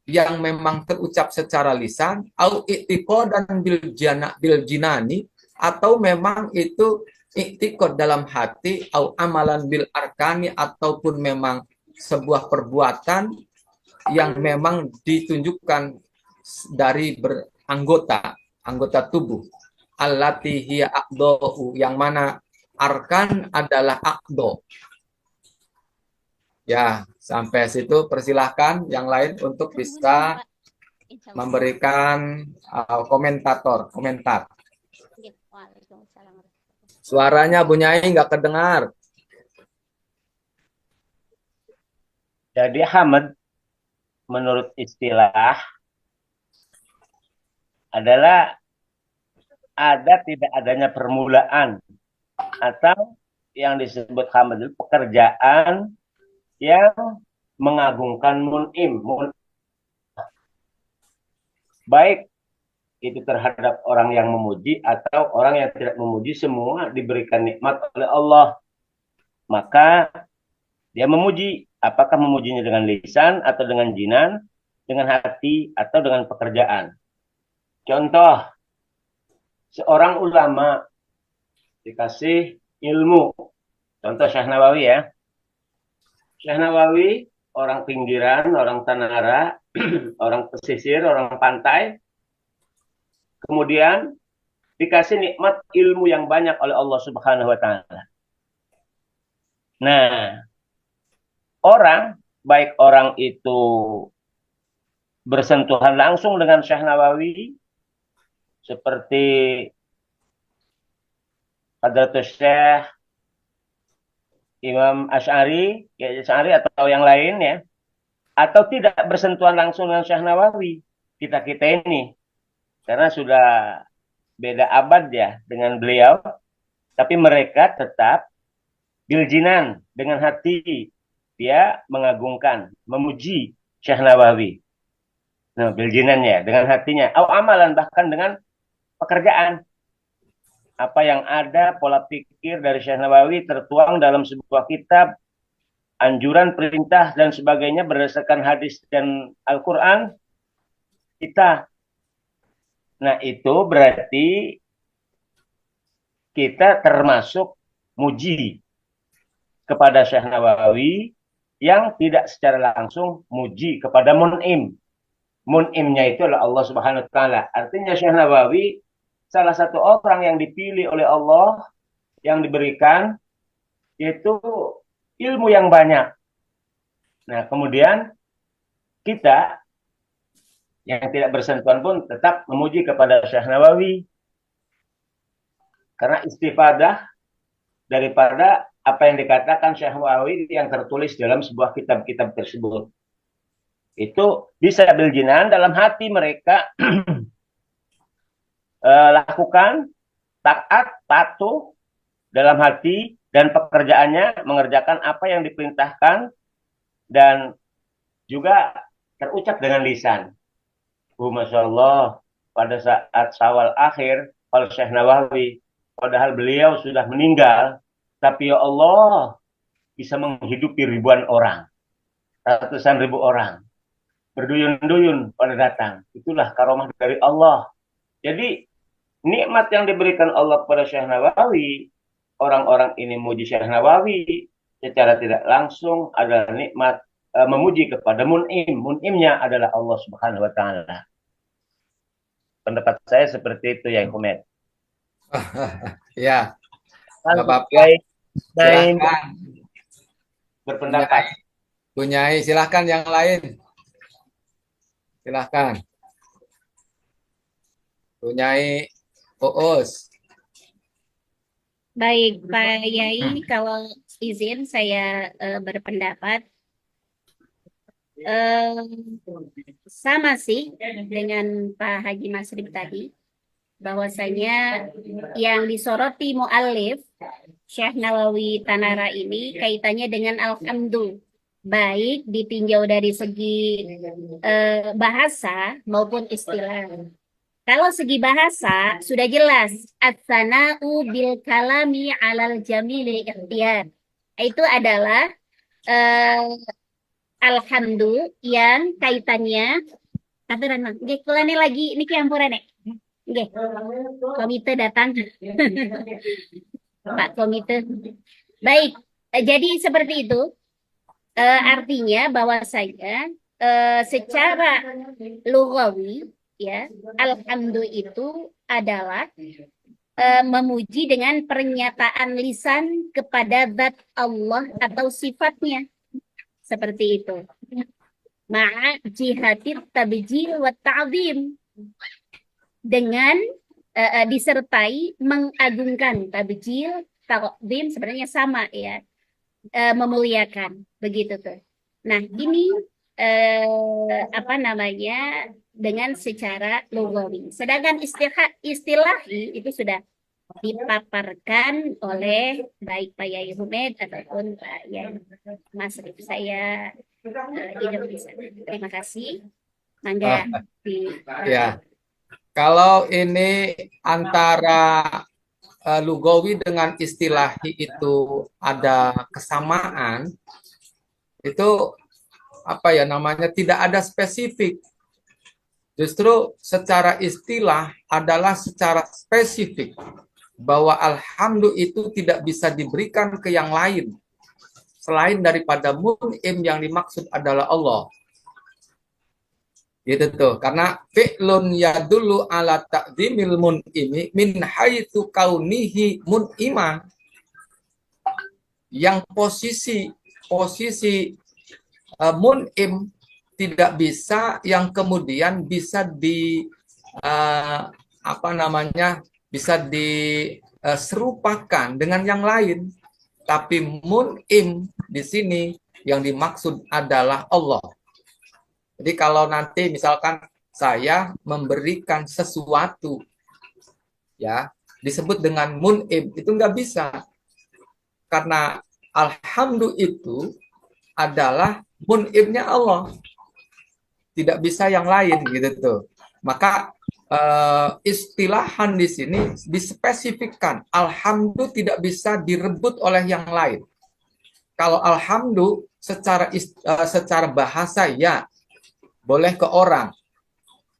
yang memang terucap secara lisan au i'tiqadan bil jinani, atau memang itu i'tiqad dalam hati, au amalan bil arkani, ataupun memang sebuah perbuatan yang memang ditunjukkan dari anggota tubuh. Allati hiya aqda'u, yang mana arkan adalah aqdo. Ya, sampai situ persilahkan yang lain untuk bisa memberikan komentar. Suaranya Bu Nyai nggak kedengar. Jadi hamd menurut istilah adalah ada tidak adanya permulaan, atau yang disebut hamd itu pekerjaan yang mengagungkan mun'im. Baik itu terhadap orang yang memuji atau orang yang tidak memuji, semua diberikan nikmat oleh Allah. Maka dia memuji. Apakah memujinya dengan lisan atau dengan jinan, dengan hati atau dengan pekerjaan. Contoh, seorang ulama dikasih ilmu. Contoh Syekh Nawawi ya. Syekh Nawawi orang pinggiran, orang Tanara, orang pesisir, orang pantai. Kemudian dikasih nikmat ilmu yang banyak oleh Allah Subhanahu wa taala. Nah, baik orang itu bersentuhan langsung dengan Syekh Nawawi seperti Hadratus Syekh Imam Asy'ari, atau yang lain ya, atau tidak bersentuhan langsung dengan Syekh Nawawi, kita ini, karena sudah beda abad ya dengan beliau, tapi mereka tetap biljinan dengan hati, dia mengagungkan, memuji Syekh Nawawi. Nah, biljinannya dengan hatinya, atau amalan bahkan dengan pekerjaan. Apa yang ada, pola pikir dari Syekh Nawawi tertuang dalam sebuah kitab, anjuran, perintah, dan sebagainya berdasarkan hadis dan Al-Quran, kita. Nah, itu berarti kita termasuk muji kepada Syekh Nawawi yang tidak secara langsung muji kepada Mun'im. Mun'imnya itu adalah Allah Subhanahu wa taala. Artinya Syekh Nawawi salah satu orang yang dipilih oleh Allah, yang diberikan yaitu ilmu yang banyak. Nah, kemudian kita yang tidak bersentuhan pun tetap memuji kepada Syekh Nawawi. Karena istifadah daripada apa yang dikatakan Syekh Nawawi yang tertulis dalam sebuah kitab-kitab tersebut. Itu bisa biljinan dalam hati mereka lakukan, taat, patuh dalam hati, dan pekerjaannya mengerjakan apa yang diperintahkan dan juga terucap dengan lisan. Masya Allah, pada saat Syawal akhir, kalau Syekh Nawawi, padahal beliau sudah meninggal, tapi ya Allah bisa menghidupi ribuan orang, ratusan ribu orang, berduyun-duyun pada datang. Itulah karomah dari Allah. Jadi nikmat yang diberikan Allah kepada Syekh Nawawi, orang-orang ini muji Syekh Nawawi secara tidak langsung adalah nikmat memuji kepada Mun'im. Mun'imnya adalah Allah Subhanahu wa taala. Pendapat saya seperti itu ya, Humed. Ya, Bapak Baik, silahkan. berpendapat. Punyai, silahkan yang lain. Silahkan. Punyai Uus. Baik, Pak Yai, kalau izin saya berpendapat sama sih dengan Pak Haji Masrib tadi, bahwasanya yang disoroti mu'allif Syekh Nawawi Tanara ini kaitannya dengan alhamdu, baik ditinjau dari segi bahasa maupun istilah. Kalau segi bahasa sudah jelas, as-sana'u bil kalami 'alal jamili ikhtiyar. Itu adalah alhamdu yang kaitannya aturan Mang. Nggih, kula nih lagi niki ampurane. Nggih. Komite datang. Pak Komite. Baik, jadi seperti itu. Artinya bahwasanya secara lughawi ya, alhamdu itu adalah memuji dengan pernyataan lisan kepada zat Allah atau sifatnya. Seperti itu. Ma'a jihatit tabjil wa ta'zim. Dengan disertai mengagungkan. Tabjil, ta'zim sebenarnya sama ya. Memuliakan. Begitu tuh. Nah, ini apa namanya, dengan secara lughawi. Sedangkan istilahi itu sudah dipaparkan oleh baik Pak Yai Humed ataupun Pak Yai Masrif. Saya hidup di sana. Terima kasih. Mangga Ya, kalau ini antara lugawi dengan istilahi itu ada kesamaan, itu apa ya namanya, tidak ada spesifik. Justru secara istilah adalah secara spesifik bahwa alhamdu itu tidak bisa diberikan ke yang lain selain daripada mun'im yang dimaksud adalah Allah. Gitu tuh. Karena fi'lun yadullu ala ta'zimil mun'imi min haitsu kaunihi mun'ima, yang posisi mun'im tidak bisa yang kemudian bisa bisa diserupakan dengan yang lain, tapi mun'im di sini yang dimaksud adalah Allah. Jadi kalau nanti misalkan saya memberikan sesuatu, ya disebut dengan mun'im, itu nggak bisa, karena alhamdu itu adalah mun'imnya Allah, tidak bisa yang lain gitu tuh. Maka istilahan di sini dispesifikkan, alhamdu tidak bisa direbut oleh yang lain. Kalau alhamdu secara bahasa ya boleh ke orang,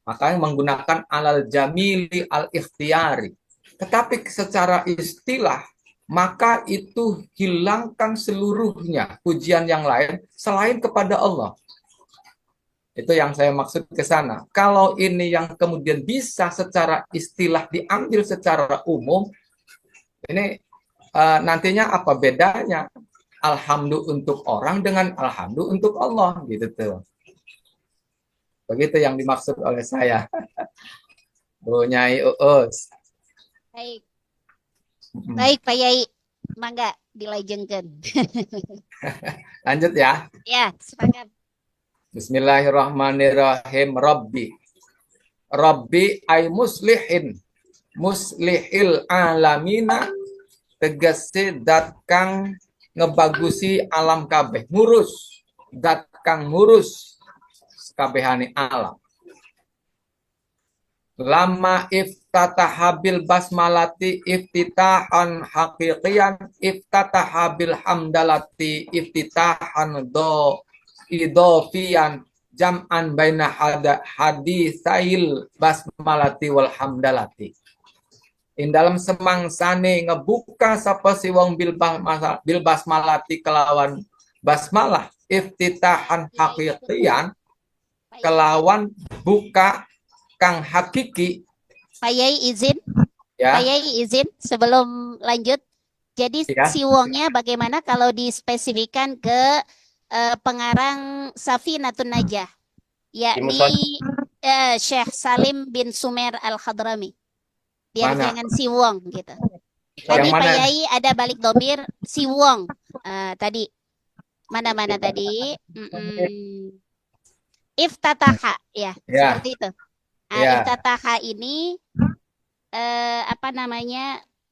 makanya menggunakan alal jamili al ikhtiyari. Tetapi secara istilah maka itu hilangkan seluruhnya pujian yang lain selain kepada Allah. Itu yang saya maksud ke sana. Kalau ini yang kemudian bisa secara istilah diambil secara umum, ini nantinya apa bedanya alhamdu untuk orang dengan alhamdu untuk Allah gitu tuh. Begitu yang dimaksud oleh saya. Bu Nyai Uus. Baik, baik Pak Yai, mangga dilajengkeun. Lanjut ya. Ya, sepakat. Bismillahirrahmanirrahim. Rabbi ay muslihin, muslihil alamina, tegese dat kang ngebagusi alam kabeh, ngurus, dat kang ngurus kabehane alam. Lama iftatahabil basmalati iftitahan haqiqiyan, iftatahabil hamdalati iftitahan idofian, jam'an baina hadisail basmalati wal hamdalati. In dalam semangsane ngebuka sapa si wong bil basmalati kelawan basmalah, iftitahan haqiqiyan, kelawan buka kang hakiki. Pak Yai izin, Ya. Pak Yai izin sebelum lanjut. Jadi Ya. siwongnya bagaimana kalau dispesifikan ke pengarang Safinatun Najah, yakni Syekh Salim bin Sumer Al-Hadrami. Biar Mana? jangan siwong gitu. Yang Tadi Pak mana? Yai ada balik domir siwong. Tadi mana tadi? Iftataha ya, Ya. seperti itu. Ya. Iftataha ini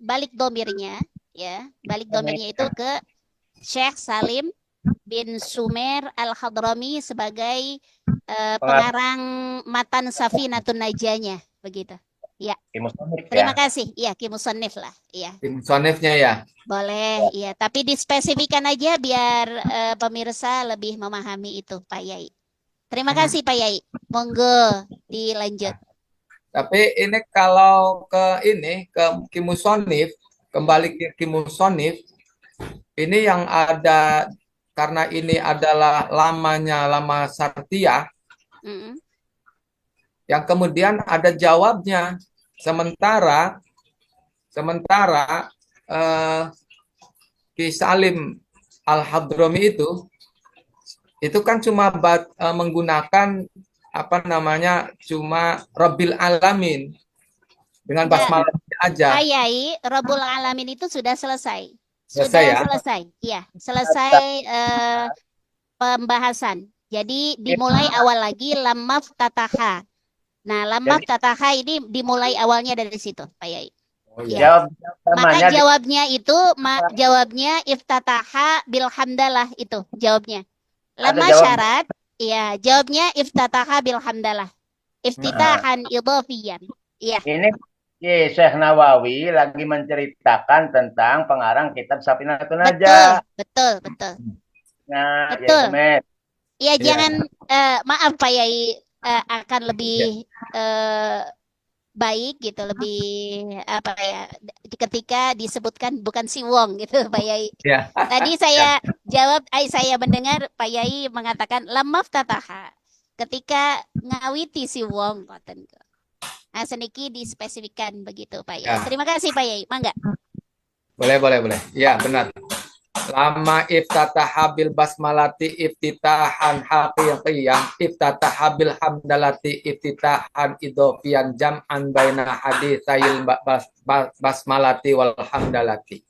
balik domirnya ya, balik domirnya itu ke Syekh Salim bin Sumer Al-Hadrami sebagai pengarang matan Safinatun Najahnya, begitu. Ya. Terima kasih. Ya, Kimusonif lah. Ya. Kimusonifnya ya. Boleh, ya. Tapi dispesifikan aja biar pemirsa lebih memahami itu, Pak Yai. Terima kasih, Pak Yai. Monggo dilanjut. Tapi ini kalau ke Kimusonif, kembali ke Kimusonif, ini yang ada, karena ini adalah lama Sartiyah, yang kemudian ada jawabnya. Sementara Ki Salim Al-Hadrami itu kan cuma menggunakan cuma Rabbil Alamin dengan basmalah aja. Pak Yai, Rabbul Alamin itu sudah selesai. Selesai ya? Selesai. Iya, selesai pembahasan. Jadi dimulai awal lagi lamaf tataha. Nah, lamaf tataha ini dimulai awalnya dari situ, Pak Yai. Oh, ya. Maka jawabnya iftataha bilhamdalah itu jawabnya. Lama syarat, ya jawabnya iftataha bilhamdalah. Iftitahan idhafiyan. Iya. Ini Syekh Nawawi lagi menceritakan tentang pengarang kitab Safinatun Najah. Betul. Nah, betul. Ya, ya jangan maaf Pak Yai, akan lebih eh, baik gitu, lebih apa ya, ketika disebutkan bukan si Wong gitu Pak Yai. Ya, Tadi saya jawab, saya mendengar Pak Yai mengatakan lamaf tataha ketika ngawiti si Wong ngoten. Nah, seniki dispesifikkan begitu Pak Yai. ya, Terima kasih Pak Yai. Mangga. boleh. Ya, benar. Lama iftataha bil basmalati iftitahan haqiqiyah iftataha bil hamdalati iftitahan idofian jam'an baina haditsayil basmalati wal hamdalati.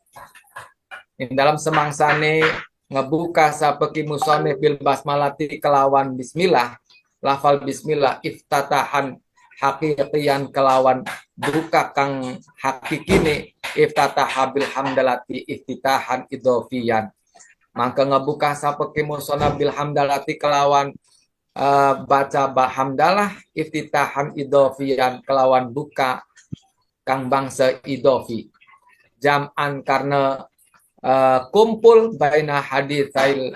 Ini dalam semangsane ngebuka sapeki musonif bil basmalati kelawan bismillah, lafal bismillah iftatahan haqiqiyan kelawan buka kang hakikine iftataha bil hamdalati iftitahan idofian. Maka ngebuka sapeki musonif bil hamdalati kelawan baca hamdalah iftitahan idofian kelawan buka kang bangsa idofi. Jam'an karena kumpul baina haditsail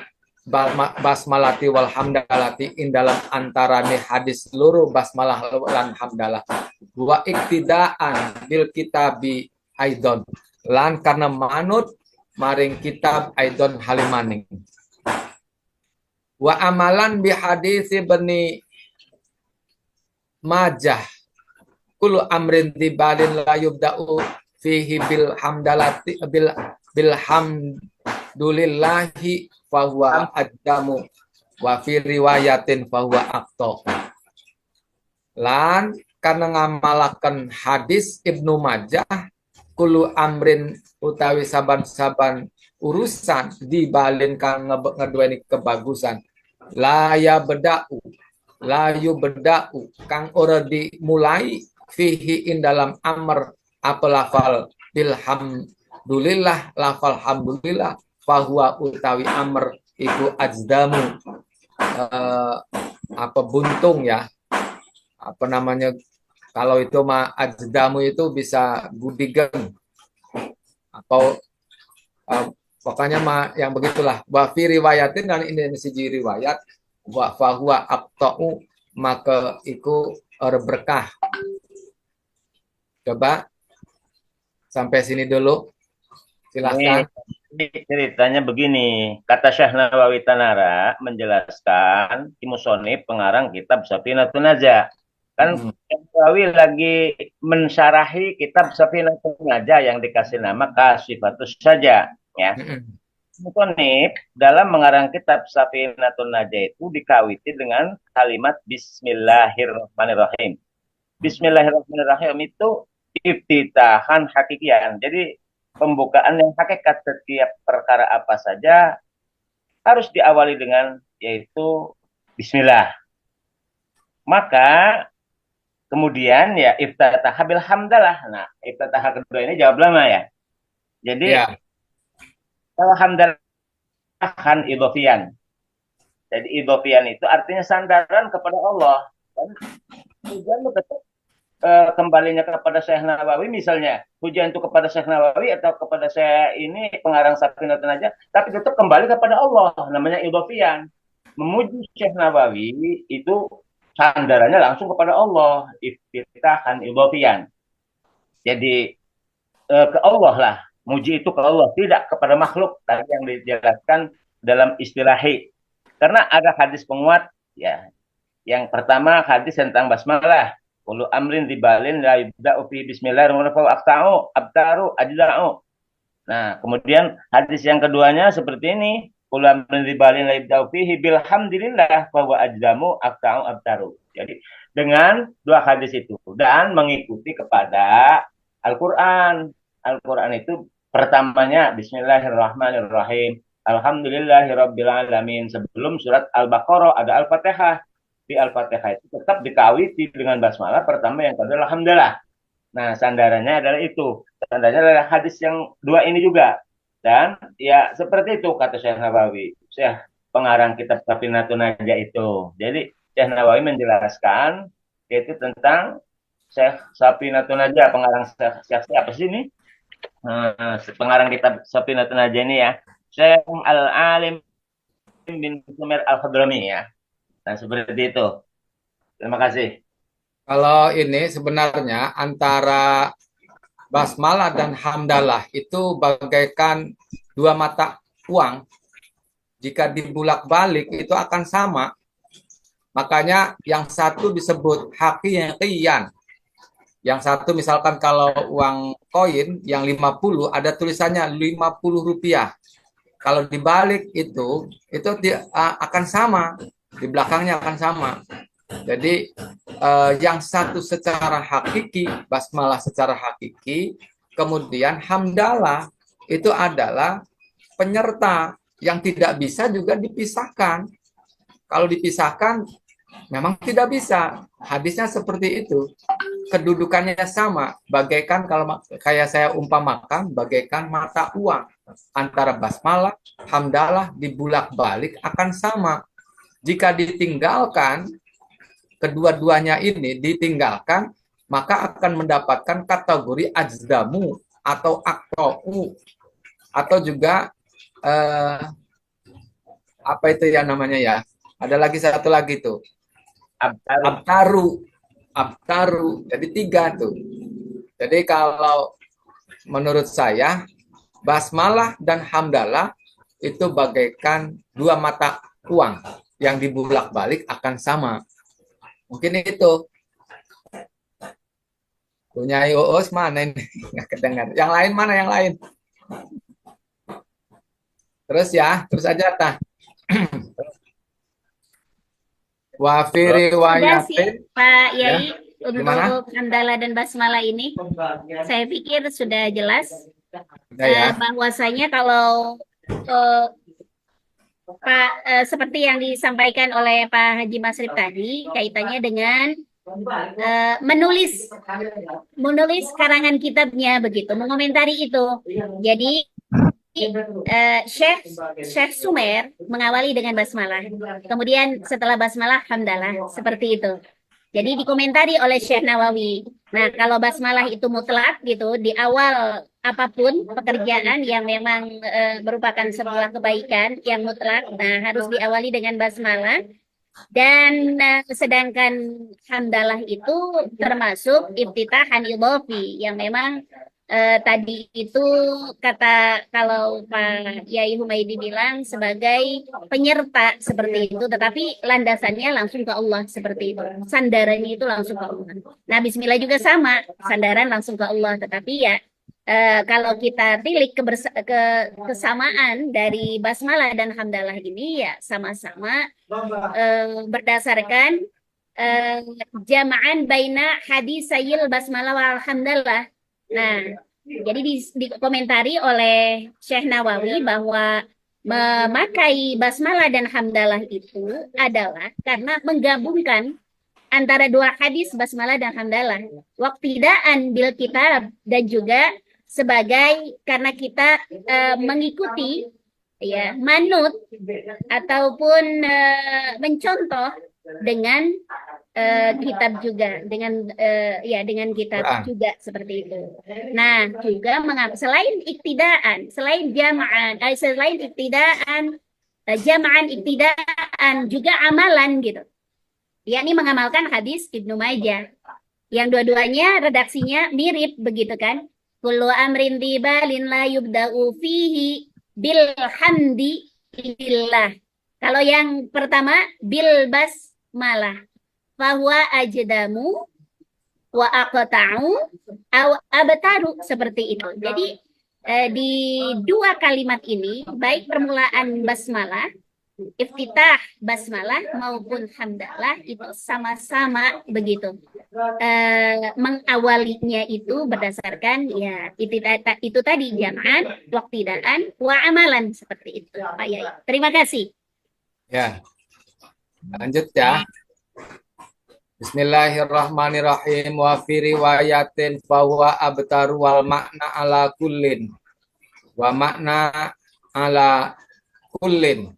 basmalati wal hamdalati in dalam antarane hadis seluruh basmalah lan hamdalah wa iktidaan bil kitabi aidon lan karena manut maring kitab aidon halimaning wa amalan bi hadis Ibni Majah kullu amrin tibalin la yubda'u fihi bil hamdalati bil hamdulillahi fahuwa addamu wa fi riwayatin fahuwa aqta. Lan karena ngamalakan hadis Ibnu Majah kulu amrin utawi saban-saban urusan dibalin kang ngeduweni kebagusan layu bedau kang ora dimulai fihi in dalam amr apa lafal bilhamdulillah lafal hamdulillah fahuwa utawi amr iku ajdamu apa buntung ya apa namanya kalau itu mah ajdamu itu bisa gudigen atau pokoknya mah yang begitulah wa fi riwayatin dan ini siji riwayat wa fahuwa aqta'u maka iku berkah. Coba sampai sini dulu. Silahkan. Ini ceritanya begini, kata Syekh Nawawi Tanara menjelaskan Musonif pengarang kitab Safinatun Najah. Kan Syekh Nawawi lagi mensyarahi kitab Safinatun Najah yang dikasih nama Kasyifatus Saja. Ya. Musonif dalam mengarang kitab Safinatun Najah itu dikawiti dengan kalimat Bismillahirrahmanirrahim. Bismillahirrahmanirrahim itu iftitahan hakikian. Jadi pembukaan yang hakikat setiap perkara apa saja harus diawali dengan yaitu Bismillah. Maka kemudian ya iftataha bil hamdalah. Nah, iftataha kedua ini jawab lama ya. Jadi kalau hamdalah kan idofian. Jadi idofian itu artinya sandaran kepada Allah. Dan hujan tetap kembalinya kepada Syekh Nawawi misalnya. Hujan itu kepada Syekh Nawawi atau kepada saya ini pengarang Safinatun Najah, tapi tetap kembali kepada Allah. Namanya idofian. Memuji Syekh Nawawi itu sandarannya langsung kepada Allah. Iftitahan idofian. Jadi ke Allah lah. Muji itu ke Allah, tidak kepada makhluk tadi yang dijelaskan dalam istilahi. Karena ada hadis penguat ya. Yang pertama hadis tentang basmalah. Kullu amrin dibalin la yubda'u fi bismillahirrahmanirrahim abtaru ajda'u. Nah, kemudian hadis yang keduanya seperti ini. Kullu amrin dibalin la yubda'u fihi bilhamdulillah fa huwa ajdamu abtaru. Jadi dengan dua hadis itu dan mengikuti kepada Al-Qur'an. Al-Qur'an itu pertamanya Bismillahirrahmanirrahim. Alhamdulillahirabbil alamin. Sebelum surat Al-Baqarah ada Al-Fatihah. Di Al-Fatihah itu tetap dikawiti dengan basmalah pertama yang kedua alhamdulillah. Nah, sandarannya adalah itu. Sandarannya adalah hadis yang dua ini juga. Dan ya seperti itu kata Syekh Nawawi. Syekh pengarang kitab Safinatun Najah itu. Jadi Syekh Nawawi menjelaskan yaitu tentang Syekh Safinatun Najah, pengarang Syekh siapa sih ini? Pengarang kitab Safinatun Najah ini ya. Syekh Al-Alim bin Sumer Al-Hadrami ya. Nah, seperti itu. Terima kasih. Kalau ini sebenarnya antara basmalah dan hamdalah itu bagaikan dua mata uang. Jika dibulak-balik itu akan sama. Makanya yang satu disebut haqiqiyan. Yang satu misalkan kalau uang koin yang 50 ada tulisannya 50 rupiah. Kalau dibalik itu akan sama. Di belakangnya akan sama. Jadi yang satu secara hakiki, basmalah secara hakiki, kemudian hamdalah itu adalah penyerta yang tidak bisa juga dipisahkan. Kalau dipisahkan memang tidak bisa. Hadisnya seperti itu. Kedudukannya sama, bagaikan kalau kayak saya umpamakan bagaikan mata uang antara basmalah, hamdalah dibulak-balik akan sama. Jika ditinggalkan kedua-duanya ini ditinggalkan, maka akan mendapatkan kategori ajdamu atau akrou atau juga apa itu ya namanya ya? Ada lagi satu lagi tuh. Abtaru. Jadi 3 tuh. Jadi kalau menurut saya basmalah dan hamdalah itu bagaikan dua mata uang yang dibulak-balik akan sama. Mungkin itu. Punya Uus mana ini? Nggak kedengar. Yang lain mana yang lain? Terus ya, terus aja tah. Wa fi Sudah sih, riwayatin Pak ya. Yai, Gimana? untuk hamdalah dan basmalah ini. Saya pikir sudah jelas Udah ya. bahwasanya kalau eh, Pak seperti yang disampaikan oleh Pak Haji Masrif tadi kaitannya dengan menulis karangan kitabnya begitu, mengomentari itu. Jadi Syekh Sumer mengawali dengan basmalah, kemudian setelah basmalah hamdalah, seperti itu. Jadi dikomentari oleh Syekh Nawawi. Nah, kalau basmalah itu mutlak gitu, di awal apapun pekerjaan yang memang merupakan sebuah kebaikan yang mutlak, nah harus diawali dengan basmalah. Dan sedangkan hamdalah itu termasuk iftitahan idhofi yang memang tadi itu kata kalau Pak Yai Humaydi bilang sebagai penyerta seperti itu, tetapi landasannya langsung ke Allah seperti itu. Sandarannya itu langsung ke Allah. Nah, Bismillah juga sama, sandaran langsung ke Allah, tetapi ya kalau kita tilik kesamaan dari basmalah dan hamdalah ini ya sama-sama berdasarkan eh, jama'an baina hadisayil basmalah wal hamdalah. Nah, jadi dikomentari oleh Syekh Nawawi bahwa memakai basmalah dan hamdalah itu adalah karena menggabungkan antara dua hadis basmalah dan hamdalah. Waktidaan bil kitab dan juga sebagai karena kita mengikuti ya manut ataupun mencontoh dengan kitab juga dengan kitab Quran. juga seperti itu. Nah, juga selain iktidaan, selain jama'an, selain iktidaan, jama'an iktidaan juga amalan gitu. Yakni mengamalkan hadis Ibnu Majah. Yang dua-duanya redaksinya mirip begitu kan? Kullu amrin tibalin la yubda'u fihi bil hamdi lillah. Kalau yang pertama bil basmalah fahuwa ajdamu wa aqta'u aw abtaru, seperti itu. Jadi di dua kalimat ini baik permulaan basmalah, iftitah basmalah maupun hamdalah itu sama-sama begitu. Mengawalinya itu berdasarkan ya itu tadi jam'an, waktidaan, wa amalan, seperti itu Pak Yai. Terima kasih. Ya. Lanjut ya. Bismillahirrahmanirrahim. Wa fi riwayatin fahuwa abtaru wal makna ala kullin. Wa makna ala kullin.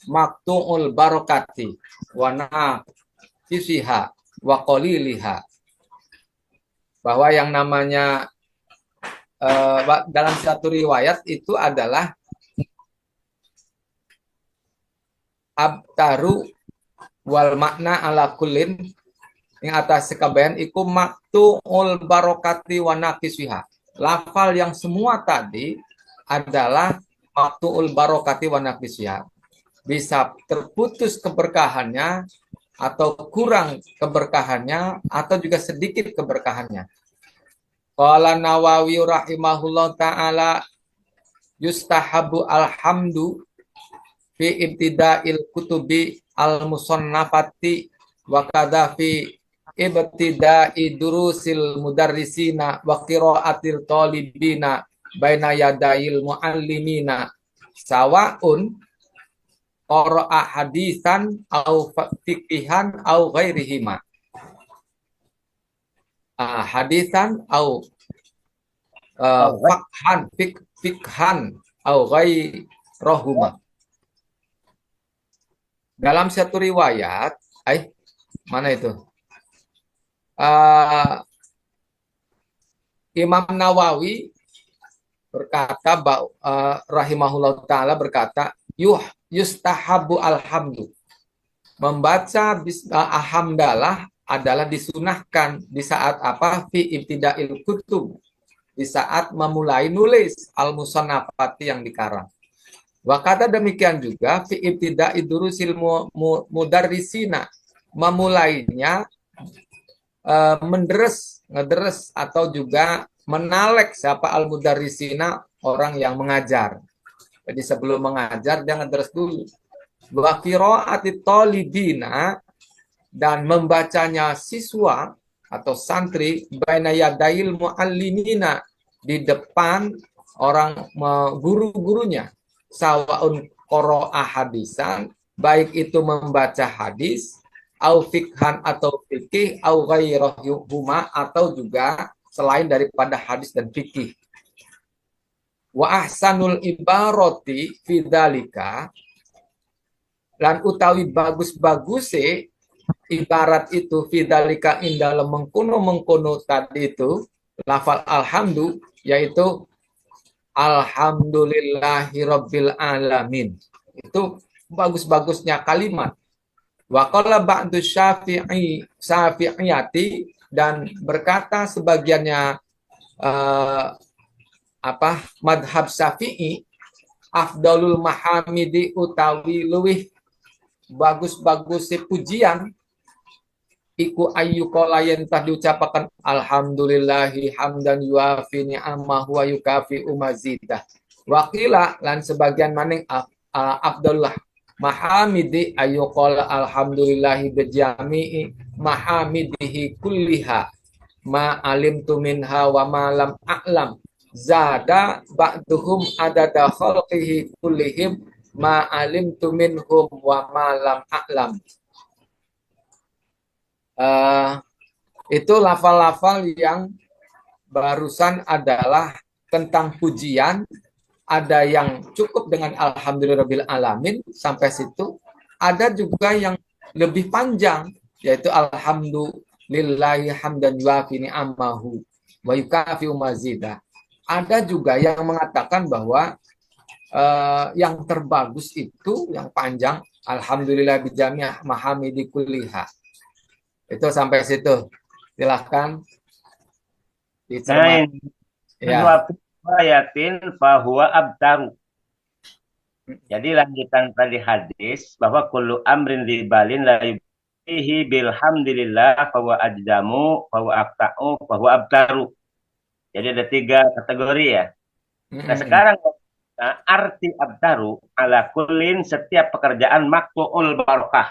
Maktu'ul barakati wa naqisiha wa qaliliha. Bahwa yang namanya dalam satu riwayat itu adalah abtaru wal makna ala kullin yang atas sekabehan iku maktuul barokati wa naqisiha. Lafal yang semua tadi adalah maktuul barokati wa naqisiha. Bisa terputus keberkahannya atau kurang keberkahannya atau juga sedikit keberkahannya. Qala Nawawi rahimahullah taala yustahabu alhamdu fi ibtida'il kutubi al-musannafati wa kadha fi ibtida'i durusil mudarrisina wa qiraatil talibina baina yadail muallimina sawa'un qara'a hadisan au fiqhan au ghairihima. Hadisan au fikhan au ghairahuma. Dalam satu riwayat, mana itu? Imam Nawawi berkata, rahimahullah ta'ala berkata, yustahabu alhamdu. Membaca alhamdulillah adalah disunahkan di saat apa? Fi ibtida'il kutub. Di saat memulai nulis al-musannafati yang dikarang. Wa kata demikian juga fi ibtida'i durusil mudarrisina, memulainya ngederes atau juga menalek siapa al-mudarrisina, orang yang mengajar. Jadi sebelum mengajar dia ngederes dulu. Wa qira'ati talibina, dan membacanya siswa atau santri baina yadail muallimina, di depan orang guru-gurunya. Sawaun qara'a hadisan, baik itu membaca hadis, au fikhan atau fikih, au ghairahuma atau juga selain daripada hadis dan fikih. Wa ahsanul ibarati fidzalika, lan utawi bagus-baguse ibarat itu fidzalika indal mengkono tadi itu lafal alhamdu, yaitu alhamdulillahi rabbil alamin. Itu bagus-bagusnya kalimat. Wa qala ba'du syafi'iyati, dan berkata sebagiannya madhab syafi'i, afdalul mahamidi utawi luwih bagus-bagus pujian iku ayyuqala yen tah diucapakan alhamdulillahi hamdan yuafi ni'amahu wa yukafi umazidah. Wakila lan sebagian maning afdalullah mahamidi ayyuqala alhamdulillahi bijami'i mahamidihi kulliha ma alimtu minha wa ma lam a'lam zada ba'duhum adada khalqihi kullihim ma alimtu minhum wa ma lam a'lam. Itu lafal-lafal yang barusan adalah tentang pujian. Ada yang cukup dengan alhamdulillahirabbil alamin sampai situ. Ada juga yang lebih panjang, yaitu alhamdulillahi hamdan yuafi ni'amahu wa yukafi mazidah. Ada juga yang mengatakan bahwa yang terbagus itu yang panjang, alhamdulillah bijami' mahamidi kulliha. Itu sampai situ. Silahkan dicermati. Ya. Ayatin fahuwa abtaru. Jadi lanjutan tadi hadis bahwa kullu amrin libalin la yubihi bilhamdulillah fahuwa ajdamu fahuwa aqta'u fahuwa abtaru. Jadi ada 3 kategori ya. Nah sekarang arti abtaru ala kullin, setiap pekerjaan maktu'ul barokah,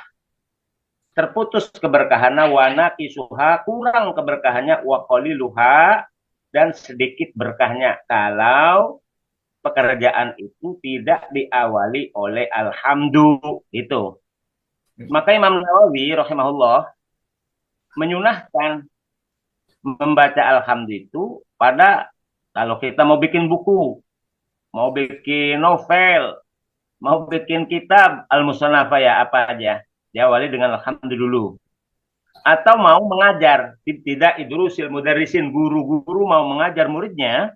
terputus keberkahannya, wana kisuha, kurang keberkahannya, wa qaliluha, dan sedikit berkahnya kalau pekerjaan itu tidak diawali oleh alhamdu itu. Maka Imam Nawawi rahimahullah menyunahkan membaca alhamdu itu pada kalau kita mau bikin buku, mau bikin novel, mau bikin kitab al-musannafah ya apa aja, diawali dengan alhamdu dulu. Atau mau mengajar, tidak idrusil mudarrisin, guru-guru mau mengajar muridnya,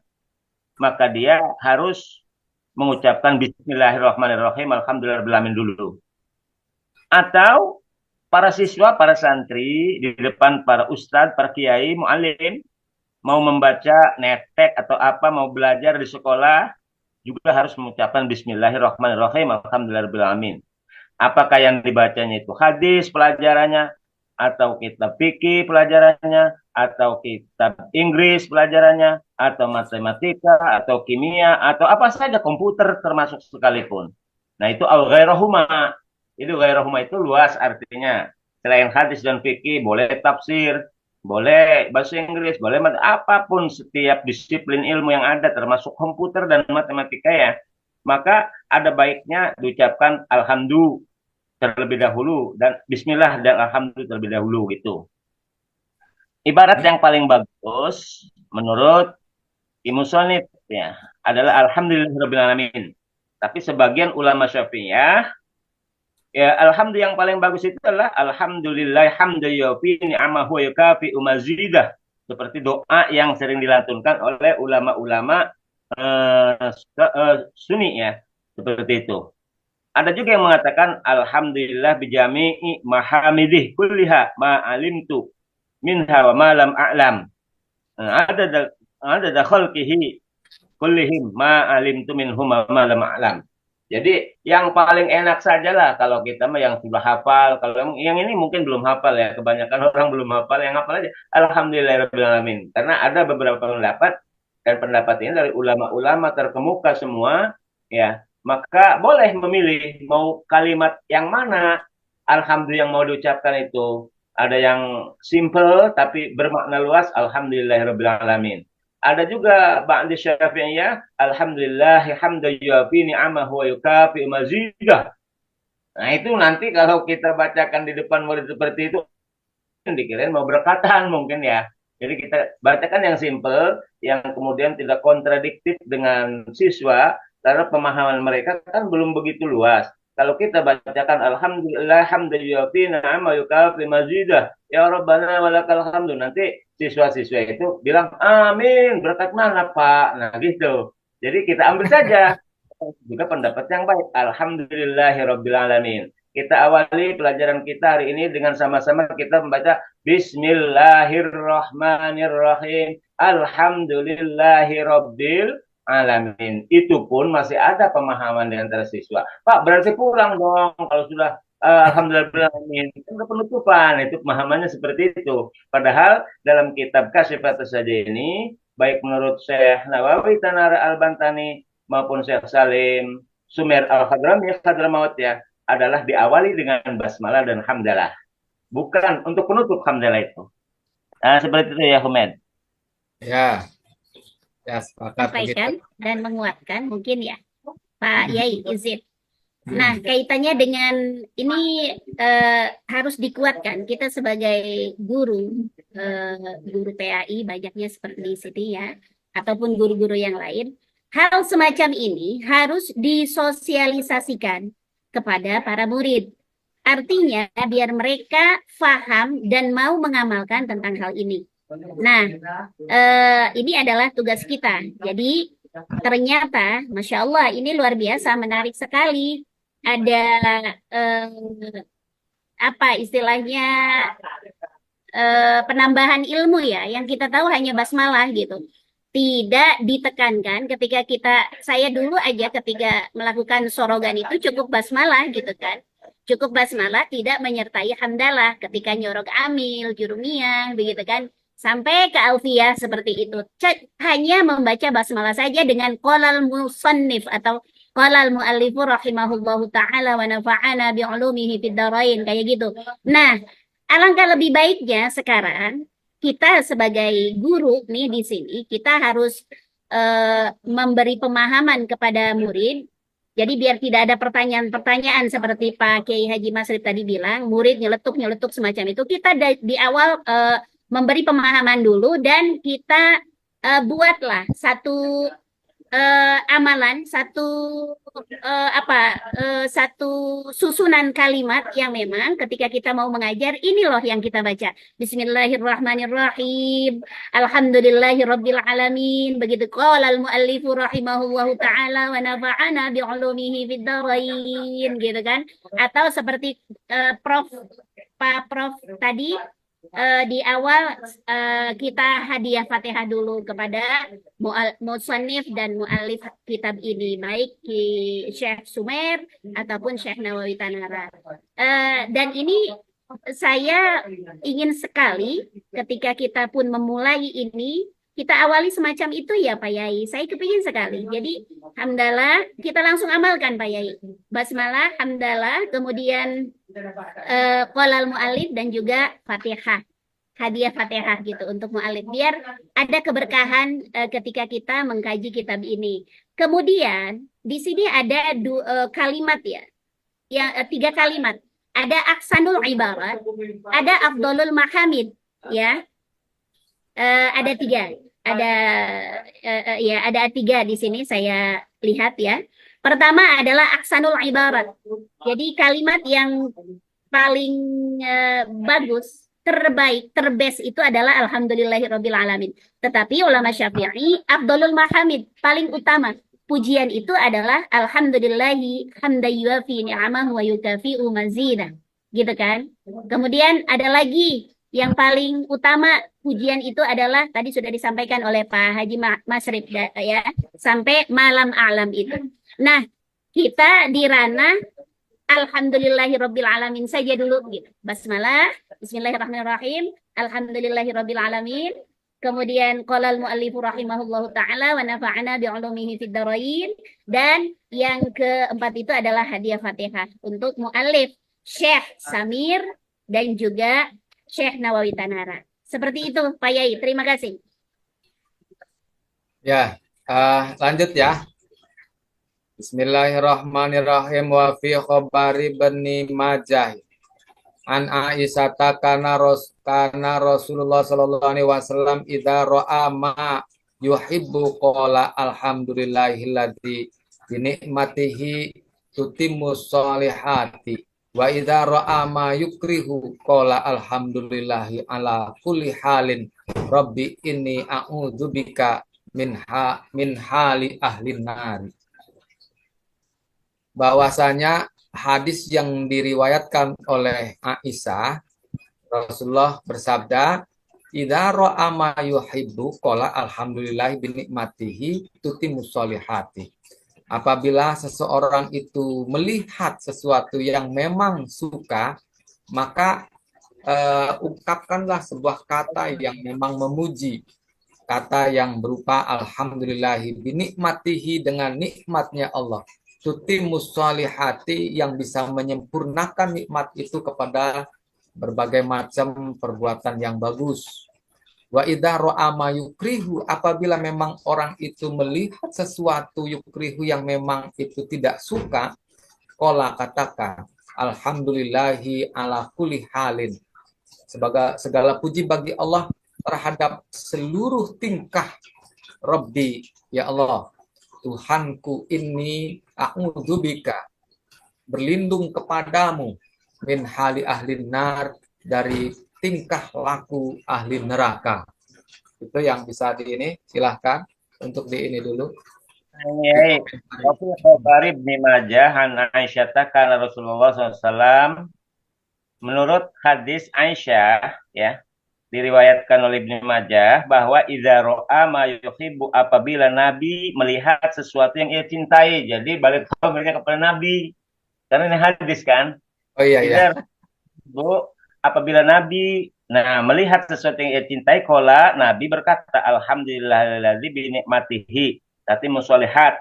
maka dia harus mengucapkan bismillahirrahmanirrahim, alhamdulillahirabbil alamin dulu. Atau para siswa, para santri di depan para ustadz, para kiai, muallim mau membaca netek atau apa, mau belajar di sekolah juga harus mengucapkan Bismillahirrahmanirrahim, Alhamdulillahirrahmanirrahim. Apakah yang dibacanya itu hadis pelajarannya, atau kitab fikih pelajarannya, atau kitab Inggris pelajarannya, atau matematika, atau kimia, atau apa saja, komputer termasuk sekalipun. Nah itu al-ghairahuma. Itu ghairahuma itu luas artinya. Selain hadis dan fikih, boleh tafsir, boleh bahasa Inggris, boleh apapun, setiap disiplin ilmu yang ada termasuk komputer dan matematika ya. Maka ada baiknya diucapkan alhamdulillah terlebih dahulu dan bismillah dan alhamdulillah terlebih dahulu gitu. Ibarat yang paling bagus menurut Musonif ya adalah alhamdulillahirabbil alamin. Tapi sebagian ulama Syafi'iyah ya alhamdulillah yang paling bagus itu adalah alhamdulillah hamdan yufi ni'amahu wa yukafi mazidah, seperti doa yang sering dilantunkan oleh ulama-ulama Sunni ya, seperti itu. Ada juga yang mengatakan alhamdulillah bijami'i mahamidih kulliha ma alimtu minha wa ma lam a'lam. Ada khalqihi kullihim ma alimtu minhum wa ma lam a'lam. Jadi yang paling enak sajalah kalau kita mah yang sudah hafal. Kalau yang ini mungkin belum hafal ya, kebanyakan orang belum hafal, yang hafal aja alhamdulillahirabbil alamin. Karena ada beberapa pendapat dan pendapat ini dari ulama-ulama terkemuka semua ya. Maka boleh memilih mau kalimat yang mana alhamdulillah yang mau diucapkan itu. Ada yang simple tapi bermakna luas, alhamdulillahirabbil alamin. Ada juga ba'di Syafi'iyah, alhamdulillah hamdan yuwafi ni'amahu wa yukafi mazidah. Nah, itu nanti kalau kita bacakan di depan murid seperti itu dikirain mau berkatan mungkin ya. Jadi kita bacakan yang simple, yang kemudian tidak kontradiktif dengan siswa, karena pemahaman mereka kan belum begitu luas. Kalau kita bacakan alhamdulillah hamdan yuwafi ni'amahu wa yukafi mazidah, ya rabbana walakal hamdu, nanti siswa-siswa itu bilang amin, berkat mana Pak? Nah gitu. Jadi kita ambil saja juga pendapat yang baik. Alhamdulillahirabbil alamin. Kita awali pelajaran kita hari ini dengan sama-sama kita membaca Bismillahirrahmanirrahim. Alhamdulillahirabbil alamin. Itu pun masih ada pemahaman di antara siswa. Pak, berarti pulang dong kalau sudah alhamdulillah itu penutupan, itu pemahamannya seperti itu. Padahal dalam kitab Kasyifatus saja ini, baik menurut Syekh Nawawi Tanar Al-Bantani maupun Syekh Salim Sumer Al-Hadrami Hadramaut ya, adalah diawali dengan basmalah dan hamdalah. Bukan untuk penutup hamdalah itu. Nah, seperti itu ya, Humed. Ya, ya sepakat Sampaikan begitu. dan menguatkan mungkin ya Pak Yai izin. Nah, kaitannya dengan ini harus dikuatkan. Kita sebagai guru, guru PAI banyaknya seperti di sini ya, ataupun guru-guru yang lain, hal semacam ini harus disosialisasikan kepada para murid. Artinya, biar mereka paham dan mau mengamalkan tentang hal ini. Nah, ini adalah tugas kita. Jadi, ternyata, Masya Allah, ini luar biasa, menarik sekali. Ada apa istilahnya penambahan ilmu ya, yang kita tahu hanya basmalah gitu. Tidak ditekankan ketika saya dulu aja ketika melakukan sorogan itu cukup basmalah gitu kan. Cukup basmalah, tidak menyertai hamdalah ketika nyorog amil, jurumiyah, begitu kan. Sampai ke alfiyah seperti itu. Hanya membaca basmalah saja dengan qolal musannif atau qolal muallifu rahimahullahu ta'ala wa nafa'ana bi'ulumihi fid dharain, kayak gitu. Nah, alangkah lebih baiknya sekarang kita sebagai guru nih di sini, kita harus memberi pemahaman kepada murid. Jadi biar tidak ada pertanyaan-pertanyaan seperti Pak Kiai Haji Masrif tadi bilang, murid nyeletuk semacam itu. Kita di awal memberi pemahaman dulu dan kita buatlah satu amalan, satu susunan kalimat yang memang ketika kita mau mengajar ini loh yang kita baca. Bismillahirrahmanirrahim. Alhamdulillahirabbil alamin. Begitu qala al-muallifu rahimahullahu taala wa nafa'ana bi'ulumihi fid dharain, gitu kan? Atau seperti Prof Pak Prof tadi di awal kita hadiah Fatihah dulu kepada musannif dan muallif kitab ini, baik di Syekh Sumer ataupun Syekh Nawawi Tanara. Dan ini saya ingin sekali ketika kita pun memulai ini, kita awali semacam itu ya Pak Yai. Saya kepingin sekali. Jadi hamdalah kita langsung amalkan Pak Yai. Basmalah, hamdalah, kemudian qolal mu'alif dan juga Fatihah. Hadiah Fatihah gitu untuk mu'alif. Biar ada keberkahan ketika kita mengkaji kitab ini. Kemudian di sini ada kalimat ya. Yang 3 kalimat. Ada aksanul ibarat, ada afdolul mahamid ya. Ada 3. Ada 3 di sini saya lihat ya. Pertama adalah aksanul ibarat. Jadi kalimat yang paling bagus, terbaik, terbest itu adalah alhamdulillahirabbil alamin. Tetapi ulama Syafi'i afdolul mahamid, paling utama pujian itu adalah alhamdulillahi hamdan yuafi ni'amahu wa yukafi'u mazidah. Gitu kan? Kemudian ada lagi yang paling utama pujian itu adalah tadi sudah disampaikan oleh Pak Haji Masrif ya, sampai malam alam itu. Nah, kita di ranah alhamdulillahirabbil alamin saja dulu gitu. Basmalah, bismillahirrahmanirrahim, alhamdulillahirabbil alamin. Kemudian qolal muallifu rahimahullahu taala wa nafa'ana bi'ulumihi fid dharain, dan yang keempat itu adalah hadiah Fatihah untuk muallif Syekh Samir dan juga Syekh Nawawi Tanara. Seperti itu Pak Yai, terima kasih. Ya, lanjut ya. Bismillahirrahmanirrahim. Wa fi khabari Bani Majah an Aisyah kana Rasulullah sallallahu alaihi wasallam idza ra'a ma yuhibbu qala alhamdulillahilladzi bi ni'matihi tutimmu sholihati wa idza ra'a ma yukrihu qala alhamdulillahi ala kulli halin rabbi inni a'udzubika min hali ahlin nar. Bahwasanya hadis yang diriwayatkan oleh Aisyah, Rasulullah bersabda, idza ra'a ma yuhibbu qala alhamdulillah bi nikmatihi tutimmus sholihati. Apabila seseorang itu melihat sesuatu yang memang suka, maka ungkapkanlah sebuah kata yang memang memuji, kata yang berupa alhamdulillahi bi nikmatihi, dengan nikmatnya Allah. Tutimmus sholihati, yang bisa menyempurnakan nikmat itu kepada berbagai macam perbuatan yang bagus. Wa idza ra'a ma yukrihu, apabila memang orang itu melihat sesuatu yukrihu yang memang itu tidak suka, qala, katakan alhamdulillahi ala kulli halin, sebagai segala puji bagi Allah terhadap seluruh tingkah. Rabbi, ya Allah, Tuhanku, ini a'udzubika, berlindung kepadamu, min hali ahli nar, dari tingkah laku ahli neraka. Itu yang bisa di ini, silahkan untuk di ini dulu. Khabari Ibnu Majah an Aisyah kana Rasulullah SAW, menurut hadis Aisyah ya, diriwayatkan oleh Ibnu Majah bahwa idza ra'a ma yuhibbu, apabila Nabi melihat sesuatu yang ia cintai. Jadi balik mereka kepada Nabi. Karena ini hadis kan? Oh iya iya. Bu, apabila Nabi melihat sesuatu yang ia cintai, qala, Nabi berkata alhamdulillahilladzi bi ni'matihi tatimmu sholihat.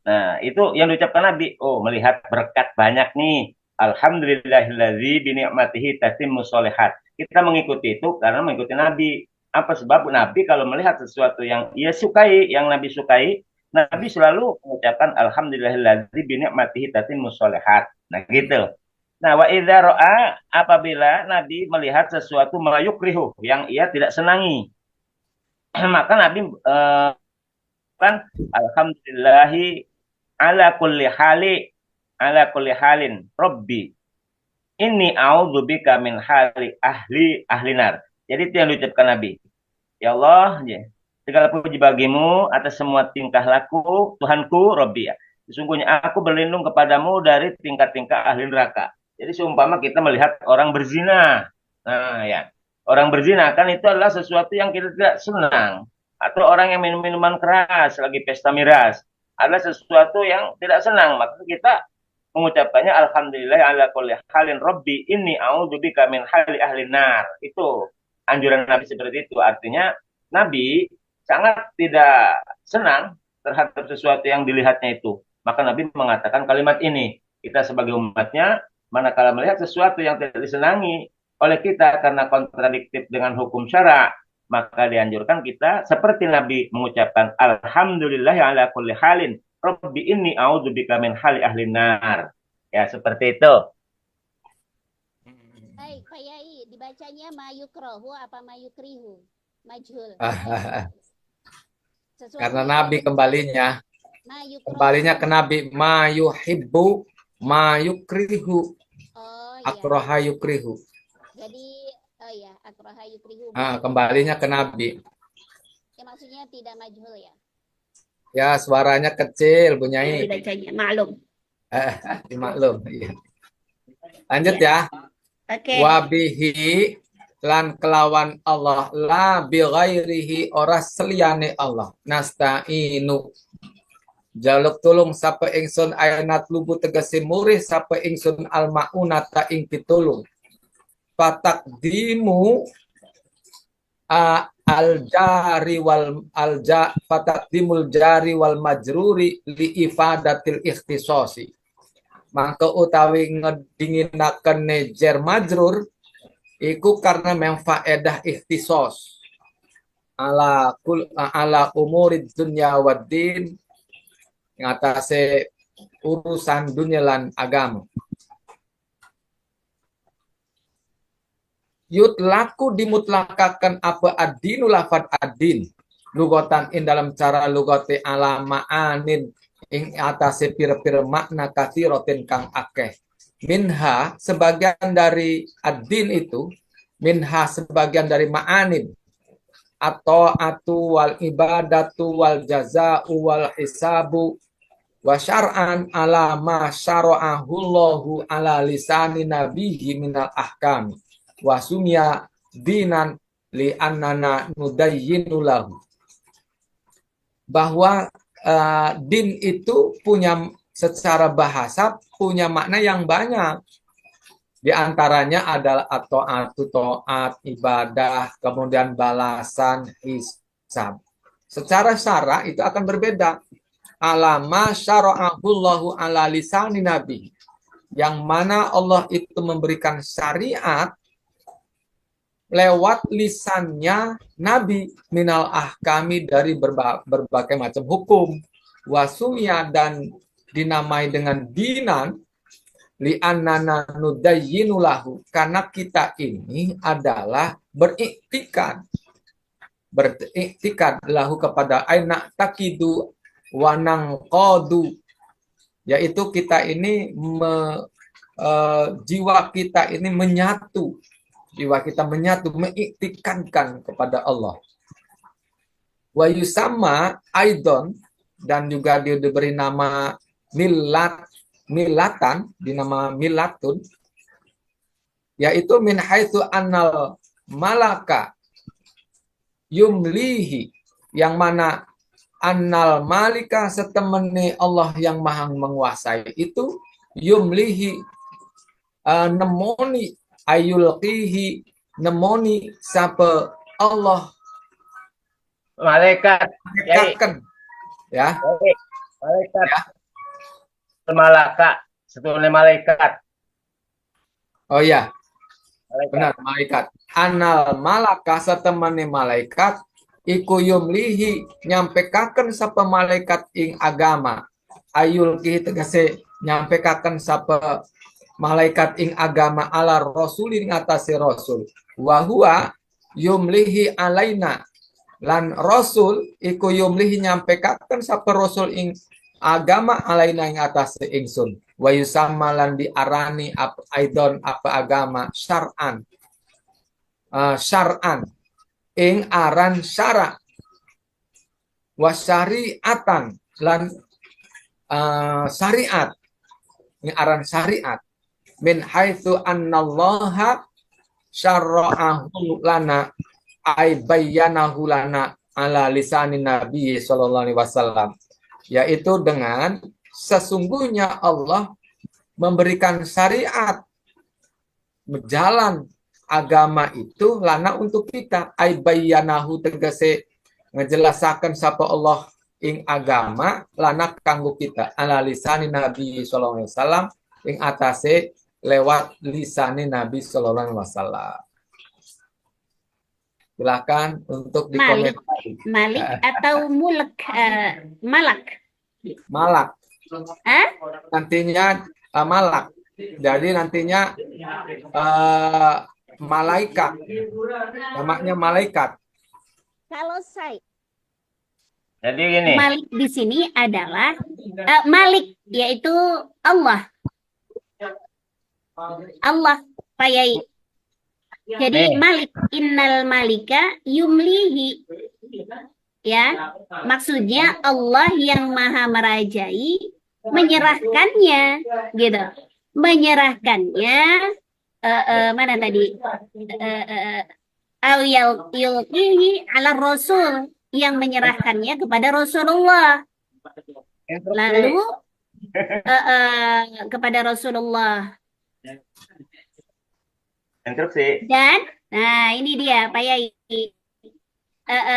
Nah, itu yang diucapkan Nabi. Oh, melihat berkat banyak nih. Alhamdulillahilladzi bi ni'matihi tatimmu sholihat. Kita mengikuti itu karena mengikuti Nabi. Apa sebab? Nabi kalau melihat sesuatu yang ia sukai, yang Nabi sukai, Nabi selalu mengucapkan alhamdulillahilladzi bi ni'matihi tatimmu sholihat. Nah, gitu. Nah, wa idza ra'a, apabila Nabi melihat sesuatu mayukrihu, yang ia tidak senangi, maka Nabi kan alhamdulillahi ala kulli halin rabbi inni a'udzubika min hali ahli nar. Jadi itu yang diucapkan Nabi. Ya Allah, ya, segala puji bagimu atas semua tingkah laku, Tuhanku, Rabbi ya. Sesungguhnya aku berlindung kepadamu dari tingkah-tingkah ahli neraka. Jadi seumpama kita melihat orang berzina. Nah, ya. Orang berzina kan itu adalah sesuatu yang kita tidak senang. Atau orang yang minum minuman keras lagi pesta miras adalah sesuatu yang tidak senang. Maka kita mengucapkannya alhamdulillah ala kulli halin rabbi inni a'udzubika min hali ahli nar. Itu anjuran Nabi seperti itu. Artinya Nabi sangat tidak senang terhadap sesuatu yang dilihatnya itu. Maka Nabi mengatakan kalimat ini. Kita sebagai umatnya, manakala melihat sesuatu yang tidak disenangi oleh kita karena kontradiktif dengan hukum syara, maka dianjurkan kita seperti Nabi mengucapkan alhamdulillah ala kulli halin rabbi inni a'udzubika min hali ahli nar. Ya, seperti itu. Baik, Pak Yai, dibacanya mayukrohu apa mayukrihu? Majhul. Sesuatu Karena yang Nabi kembalinya mayukrohu. ke Nabi mayuhibbu mayukrihu Oh ya, akroha yukrihu. jadi oh ya, akroha yukrihu. Kembalinya ke Nabi. Ya, maksudnya tidak majhul ya. Ya, suaranya kecil, Bu Nyai. Dibacanya, maklum. Dimaklum. Iya. Lanjut Ya. ya. Oke. Wabihi lan kelawan Allah la bi ghairihi ora seliyane Allah nasta'inu jaluk tulung sapa ingsun ayat lubu tegese murih sapa ingsun al maunata ing pitulung fatakdimu al jari wal fatakdimul jari wal majruri li ifadatil ikhtisasi mangka utawi ngedinginaken jar majrur iku karena memfaedah ikhtisos ala umurid dunya waddin ngatasi urusan dunia lan agama. Yutlaku dimutlakakan apa ad-dinu lafad ad-din lugotan in dalam cara lugote ala ma'anin ing atase pira-pira makna katsirotin kang akeh. Minha sebagian dari ad-din itu, minha sebagian dari ma'anin atau atu wal ibadatu wal jaza'u wal hisabu wa syar'an ala ma syara'ahullahu ala lisani nabihi minal ahkami wa sumya dinan li annana nudayyinu lahu. Bahwa din itu punya secara bahasa punya makna yang banyak. Di antaranya adalah taat, ibadah, kemudian balasan, hisab. Secara syara itu akan berbeda. Alama syara'ahullahu ala lisani nabi. Yang mana Allah itu memberikan syariat lewat lisannya Nabi minal ahkami dari berbagai macam hukum. Wasumya dan dinamai dengan dinan li'annana nudayyinu lahu karena kita ini adalah beriktikad lahu kepada aina takidu wanang qadu yaitu kita ini jiwa kita ini menyatu mengiktikadkan kepada Allah wa yusamma aidon dan juga dia diberi nama milatan dinama milatun yaitu min haitsu annal malaka yumlihi yang mana annal malika setemene Allah yang maha menguasai itu yumlihi nemoni ayulqihi nemoni sapa Allah Malaikat ya malaikat malaka sebetulnya malaikat. Oh ya, benar malaikat. Anal malaka satemane malaikat iku yumlihi nyampekaken sapa malaikat ing agama. Ayul ki tegese nyampekaken sapa malaikat ing agama ala rasulin atase rasul. Wa huwa yumlihi alaina lan rasul iku yumlihi nyampekaken sapa rasul ing agama alaina ing atas ingsun wa yusamma lan diarani aidon apa agama syar'an syar'an ing aran syara wa syariatan lan syariat ing aran syariat min haitsu annallaha syara'ahu lana ay bayyanahu lana ala lisanin Nabi sallallahu alaihi wasallam, yaitu dengan sesungguhnya Allah memberikan syariat jalan agama itu lana untuk kita, ay bayyanahu tegese ngejelasaken sapa Allah ing agama lana kanggo kita ala lisanin Nabi sallallahu alaihi wasallam ing atase lewat lisanin Nabi sallallahu alaihi wasallam. Silakan untuk Malik, dikomentari. Malik atau mulk, malak. Malak. Hah? Nantinya malak. Jadi nantinya malaikat. Namanya malaikat. Kalau saya Jadi gini, Malik di sini adalah Malik, yaitu Allah. Allah, Pak Yai. Jadi Nih. Malik, innal malika yumlihi. Ya, maksudnya Allah yang maha merajai menyerahkannya, gitu. Menyerahkannya, mana tadi? Au yulqihi ala Rasul, yang menyerahkannya kepada Rasulullah. instruksi. Lalu kepada Rasulullah. Instruksi. Dan, nah ini dia Pak Yai.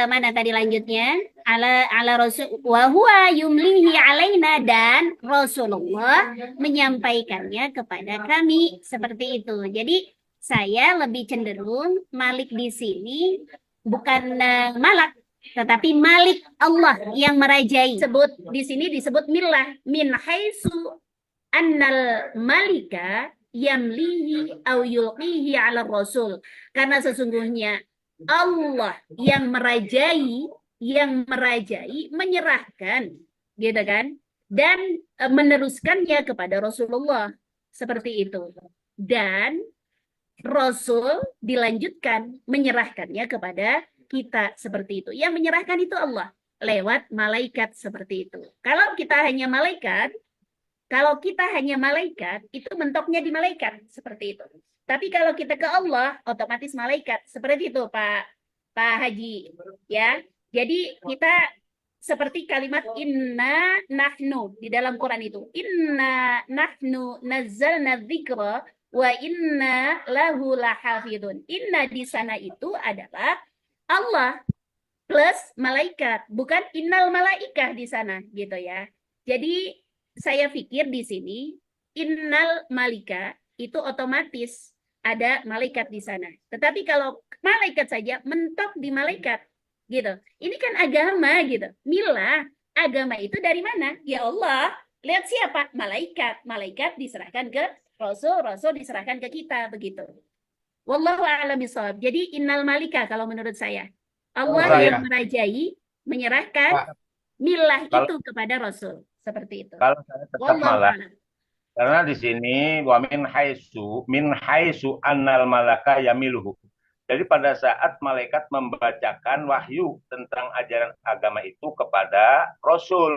Mana tadi lanjutnya? Ala Rasul wa huwa yumlihi alaina, dan Rasulullah menyampaikannya kepada kami seperti itu. Jadi saya lebih cenderung Malik di sini bukan malak, tetapi Malik, Allah yang merajai. Di sini disebut milah, min haitsu annal malika yamlihi au yulqihi ala Rasul. Karena sesungguhnya Allah yang merajai, menyerahkan, gitu kan, dan meneruskannya kepada Rasulullah seperti itu. Dan Rasul dilanjutkan menyerahkannya kepada kita seperti itu. Yang menyerahkan itu Allah lewat malaikat seperti itu. Kalau kita hanya malaikat, itu mentoknya di malaikat seperti itu. Tapi kalau kita ke Allah, otomatis malaikat. Seperti itu, Pak Haji. Ya, jadi kita seperti kalimat inna nahnu di dalam Quran itu. Inna nahnu nazzalna dzikra wa inna lahu lahafidun. Inna di sana itu adalah Allah plus malaikat, bukan innal malaikah di sana, gitu ya. Jadi saya pikir di sini innal malika itu otomatis ada malaikat di sana. Tetapi kalau malaikat saja mentok di malaikat, gitu. Ini kan agama, gitu. Mila, agama itu dari mana? Ya Allah. Lihat siapa? Malaikat. Malaikat diserahkan ke Rasul, Rasul diserahkan ke kita, begitu. Wallahu a'lam bishawab. Jadi innal malika kalau menurut saya. Allah yang merajai, menyerahkan milah itu kepada Rasul. Seperti itu. Kalau saya tetap malah. Karena di sini wa min haitsu annal malaka yamiluhu. Jadi pada saat malaikat membacakan wahyu tentang ajaran agama itu kepada Rasul.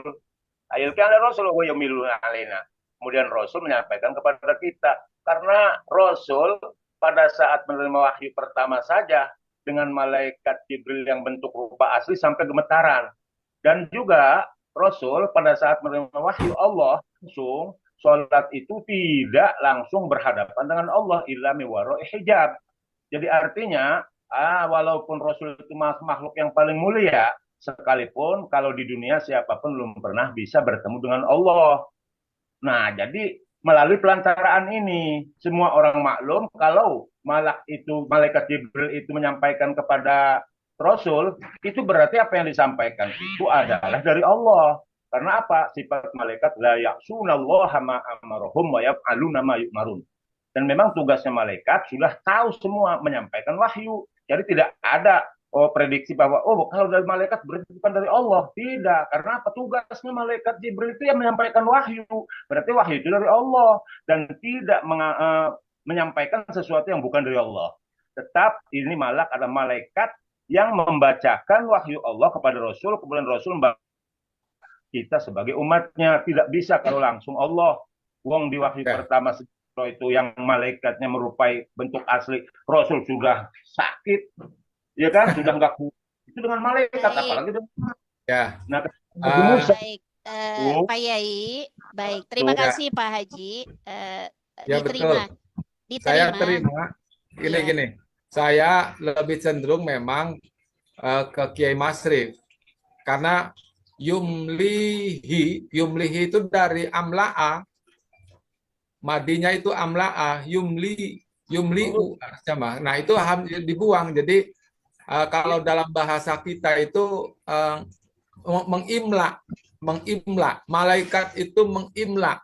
Ayat kan Rasul wa yamilu alaina. Kemudian Rasul menyampaikan kepada kita. Karena Rasul pada saat menerima wahyu pertama saja dengan malaikat Jibril yang bentuk rupa asli sampai gemetaran. Dan juga Rasul pada saat menerima wahyu Allah langsung sholat itu tidak langsung berhadapan dengan Allah illa miwaro hijab. Jadi artinya walaupun Rasul itu makhluk yang paling mulia, sekalipun kalau di dunia siapapun belum pernah bisa bertemu dengan Allah. Nah, jadi melalui pelantaraan ini semua orang maklum kalau malaikat Jibril itu menyampaikan kepada Rasul, itu berarti apa yang disampaikan itu adalah dari Allah. Karena apa? Sifat malaikat la ya'sunallaha ma amarahum wa yaf'aluna ma yu'marun. Dan memang tugasnya malaikat sudah tahu semua menyampaikan wahyu. Jadi tidak ada prediksi bahwa kalau dari malaikat berarti bukan dari Allah. Tidak. Karena apa? Tugasnya malaikat Jibril itu yang menyampaikan wahyu. Berarti wahyu itu dari Allah dan tidak menyampaikan sesuatu yang bukan dari Allah. Tetap ini malak ada malaikat yang membacakan wahyu Allah kepada Rasul, kemudian Rasul kita sebagai umatnya tidak bisa kalau langsung Allah. Wong di wahyu pertama Kalau itu yang malaikatnya merupai bentuk asli, Rasul sudah sakit, ya kan, sudah nggak kuat. Itu dengan malaikat, Baik, apalagi dengan Ya, nah, Nabi eh, Musa baik. tuh, Pak Yai, baik. Terima tuh. ya, kasih Pak Haji. ya betul. Diterima, Saya diterima. terima. Ya, Gini-gini, saya lebih cenderung memang ke Kiai Masrif karena yumlihi itu dari amla'a, madinya itu amla'a, yumliu sama. Nah, itu dibuang. Jadi kalau dalam bahasa kita itu mengimla, malaikat itu mengimla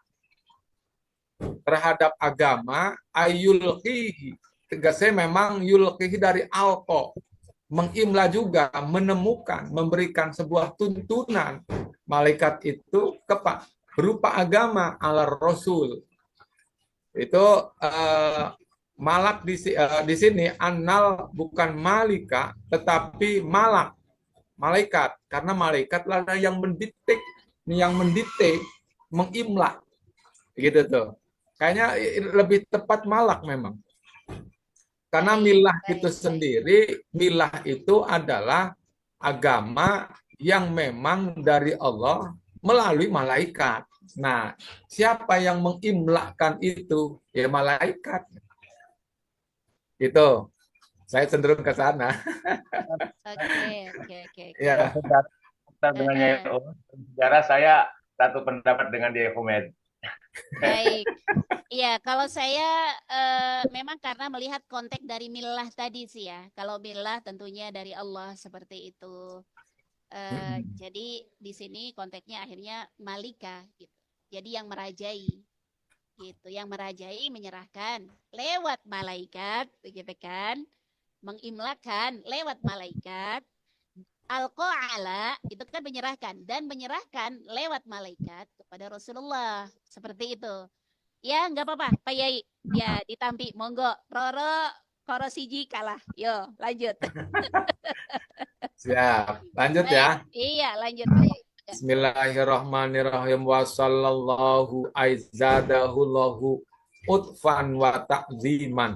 terhadap agama, ayulqihi, tegasnya memang yulqihi dari alko, mengimla juga, menemukan, memberikan sebuah tuntunan malaikat itu berupa agama ala Rasul. Itu malak di sini annal bukan malika tetapi malak, malaikat, karena malaikatlah yang mendikte, mengimla gitu tuh. Kayaknya lebih tepat malak memang. Karena baik, milah itu baik, baik. sendiri, milah itu adalah agama yang memang dari Allah melalui malaikat. Nah, siapa yang mengimlakan itu? Ya malaikat. Itu. Saya cenderung ke sana. Oke, oke, oke, oke. Ya, sejarah dengan Nyai sejarah saya satu pendapat dengan Diehomed. Baik. Iya, kalau saya memang karena melihat konteks dari milah tadi sih ya. Kalau milah tentunya dari Allah seperti itu. Jadi di sini konteksnya akhirnya malika gitu. Jadi yang merajai gitu, yang merajai menyerahkan lewat malaikat, begitu kan? Mengimlakan lewat malaikat. Al-Qa'ala itu kan menyerahkan dan menyerahkan lewat malaikat kepada Rasulullah seperti itu. Ya, nggak apa-apa, Pak Yai. Ya, ditampi, monggo. Roro, koro siji kalah. Yo, lanjut. siap. Lanjut Baik, ya. iya, lanjut, Pak Yai. Bismillahirrahmanirrahim. Wa sallallahu aizadahullahu utfan wa ta'ziman.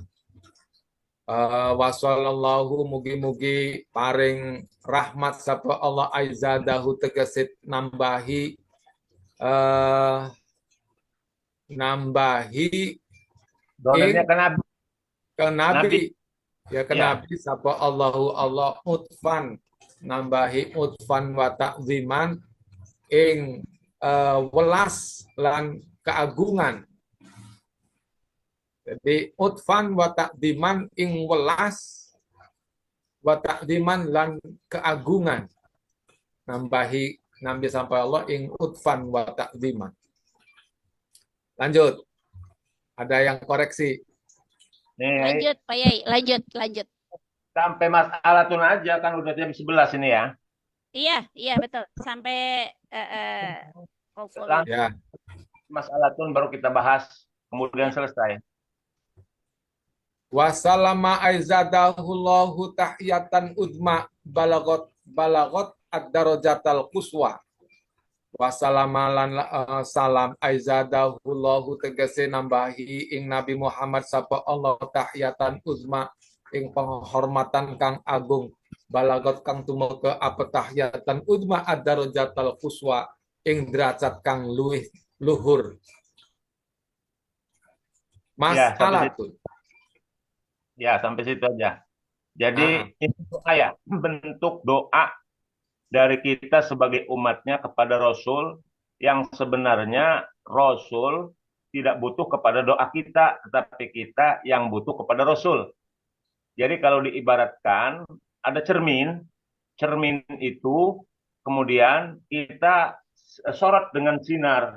Wa sallallahu mugi-mugi paring rahmat sapa Allah aizadahu tegesit nambahi Dolarnya ing ke Nabi. ke Nabi, ya ke Ya. Nabi sapa Allahu Allah utfan, nambahi utfan wa ta'ziman ing welas lan keagungan. Jadi utfan wa ta'ziman ing welas wa ta'ziman lan keagungan. Nambahi nambi sampai Allah ing utfan wa ta'ziman. Lanjut. Ada yang koreksi. Nih, Lanjut, Pak Yai. Lanjut, lanjut. sampai Mas Alatun aja kan udah jam 11 ini ya. Iya, iya, betul. Sampai hopefully. Langsung Ya. Mas Alatun baru kita bahas, kemudian selesai. Wasalama aizadahullahu tahiyatan udma balagot ad-darajatal quswa. Wasalamalan salam aizadahullahu tegese nambahi ing Nabi Muhammad sapa Allah tahiyatan uzma ing penghormatan kang agung balagot kang tumeke apa tahiyatan uzma ad-darajatal quswa ing derajat kang luwih luhur. Ya, sampai Masalah Ya, sampai situ aja. Jadi itu doa ya, bentuk doa dari kita sebagai umatnya kepada Rasul yang sebenarnya Rasul tidak butuh kepada doa kita, tetapi kita yang butuh kepada Rasul. Jadi kalau diibaratkan ada cermin, cermin itu kemudian kita sorot dengan sinar,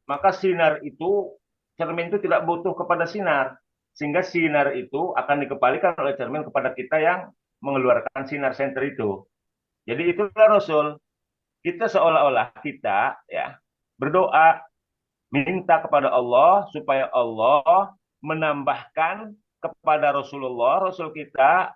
maka sinar itu, cermin itu tidak butuh kepada sinar. Sehingga sinar itu akan dikembalikan oleh cermin kepada kita yang mengeluarkan sinar senter itu. Jadi itulah Rasul. Kita seolah-olah kita ya berdoa minta kepada Allah supaya Allah menambahkan kepada Rasulullah, Rasul kita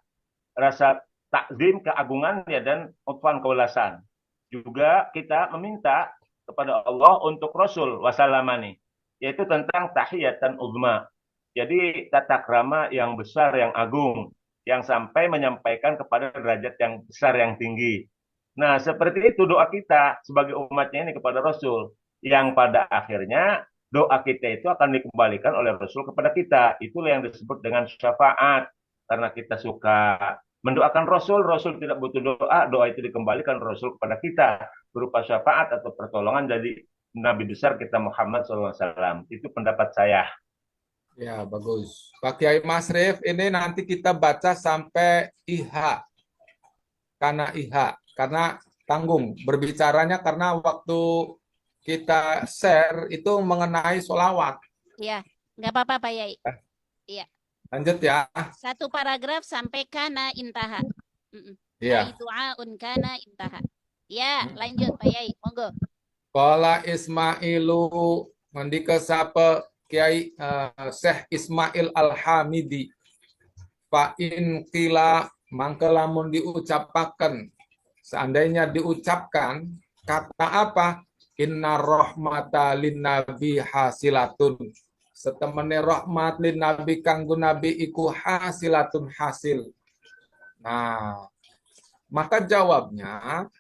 rasa takzim keagungannya dan utfan kewelasan. Juga kita meminta kepada Allah untuk Rasul wasallamani. yaitu tentang tahiyatan uzma. Jadi tata krama yang besar, yang agung, yang sampai menyampaikan kepada derajat yang besar, yang tinggi. Nah, seperti itu doa kita sebagai umatnya ini kepada Rasul, yang pada akhirnya doa kita itu akan dikembalikan oleh Rasul kepada kita. Itulah yang disebut dengan syafaat. Karena kita suka mendoakan Rasul, Rasul tidak butuh doa, doa itu dikembalikan Rasul kepada kita berupa syafaat atau pertolongan dari Nabi besar kita Muhammad SAW. Itu pendapat saya. Ya, bagus. Pak Kiai Masrif, ini nanti kita baca sampai IH. Karena tanggung berbicaranya karena waktu kita share itu mengenai solawat. Ya, nggak apa-apa Pak Yai. Iya, Lanjut ya. satu paragraf sampai kana intaha. Iya. Ai du'aun kana intaha. Ya, lanjut Pak Yai, monggo. Qala Ismailu mendika sapa Kiai Syekh Ismail Al-Hamidi. Fa in qila mangka lamun diucapaken, seandainya diucapkan kata apa? Inna rahmata lin nabi hasilatun. Setemene rahmat lin nabi kanggo nabi iku hasilatun hasil. Nah, maka jawabnya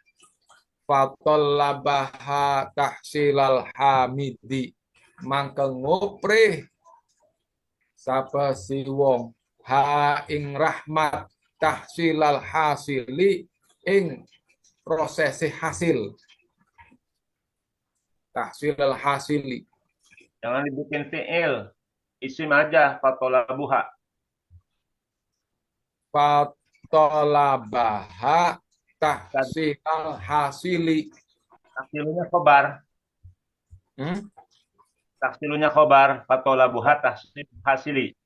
fatollabaha tahsilal hamidi, mangka ngopreh sapa si wong ha ing rahmat tahsilal hasili ing prosesi hasil. Tahsilal hasili. Jangan dibikin fi'il. Isim aja, fatolabuha. Fatolabaha tahsilal hasili. Taksilunya khobar. Taksilunya khobar. Fatolabuha tahsil hasili.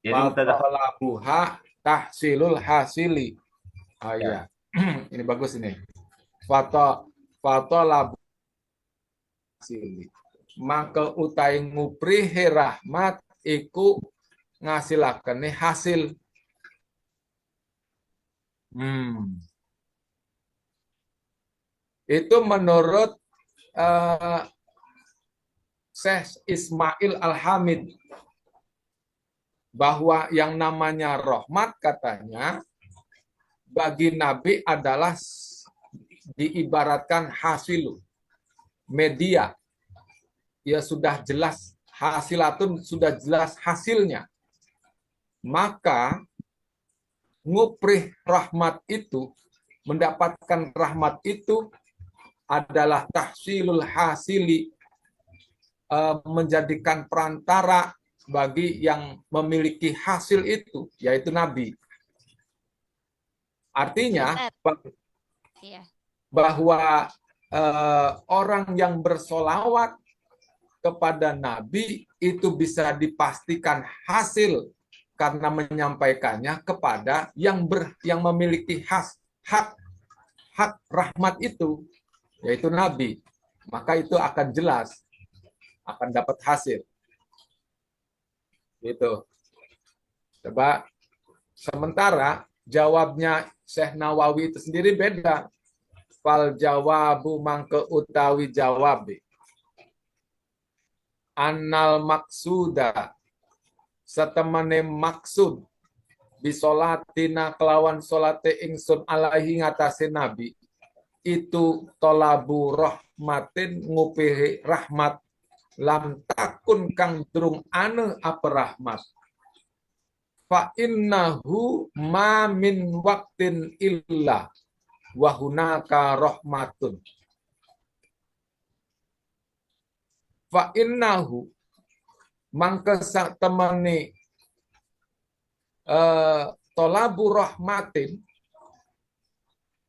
Jadi Fatolabuha tahsilul hasili. Ah ya. Ini bagus ini. Fatolabuha hasili. Maka utai nguprihi rahmat iku ngasilakane hasil. Itu menurut Syekh Ismail Al-Hamid, bahwa yang namanya rahmat katanya bagi Nabi adalah diibaratkan hasil media. Ya sudah jelas hasilatun, sudah jelas hasilnya. Maka nguprih rahmat itu, mendapatkan rahmat itu adalah tahsilul hasili, menjadikan perantara bagi yang memiliki hasil itu, yaitu Nabi. Artinya bahwa orang yang bersolawat kepada Nabi itu bisa dipastikan hasil karena menyampaikannya kepada yang memiliki hak rahmat itu, yaitu Nabi. Maka itu akan jelas, akan dapat hasil. Gitu. Coba sementara jawabnya Syekh Nawawi itu sendiri beda. Fal jawabu mangke utawi jawabi. Annal maksuda setemene maksud bisolatina kelawan solate ingsun alaihi ngatasi Nabi itu tolabu rahmatin ngupihi rahmat lam takun kang durung ane apa rahmat fa innahu ma min waktin illa wa hunaka rahmatun fa innahu mangka sak temani tolabu rahmatin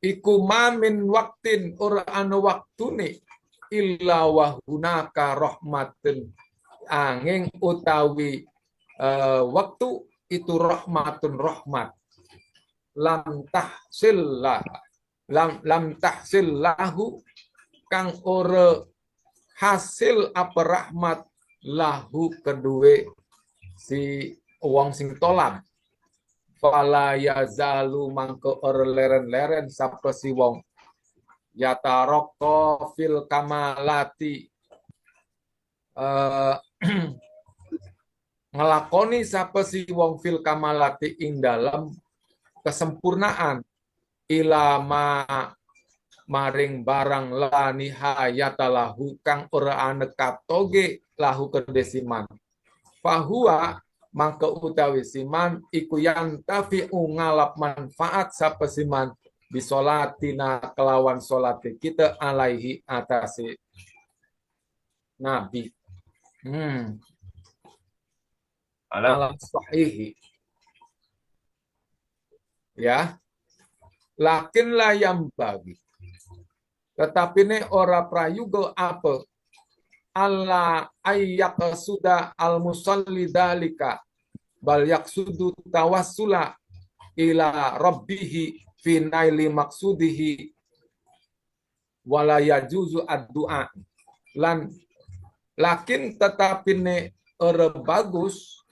iku mamin waktin ora anu waktune illa wa hunaka rahmatun angin utawi waktu itu rahmatun rahmat lam tahsil lahu kang ora hasil apa rahmat lahu kedue si wong sing tolak fala yazalu mangko leren-leren sapa si wong yataraqqa fil kamalati ngelakoni sapa si wong fil kamalati ing dalam kesempurnaan ilama maring barang la nihayata lahu kang ora aneka toge lahu kedesiman fahuwa mangka utawi siman iku yang tafi'u ngalap manfaat sapa siman bisolatina kelawan solate kita alaihi atasi nabi Ala ala sahihi ya lakin layam bagi tetapi ini ora prayuga apa Allah ayyak sudah al musalli dalika bal yaksudu tawassula ila rabbihi fi naili maksudihi wala yajuzu ad-du'a lan lakin tetapi ne ora bagus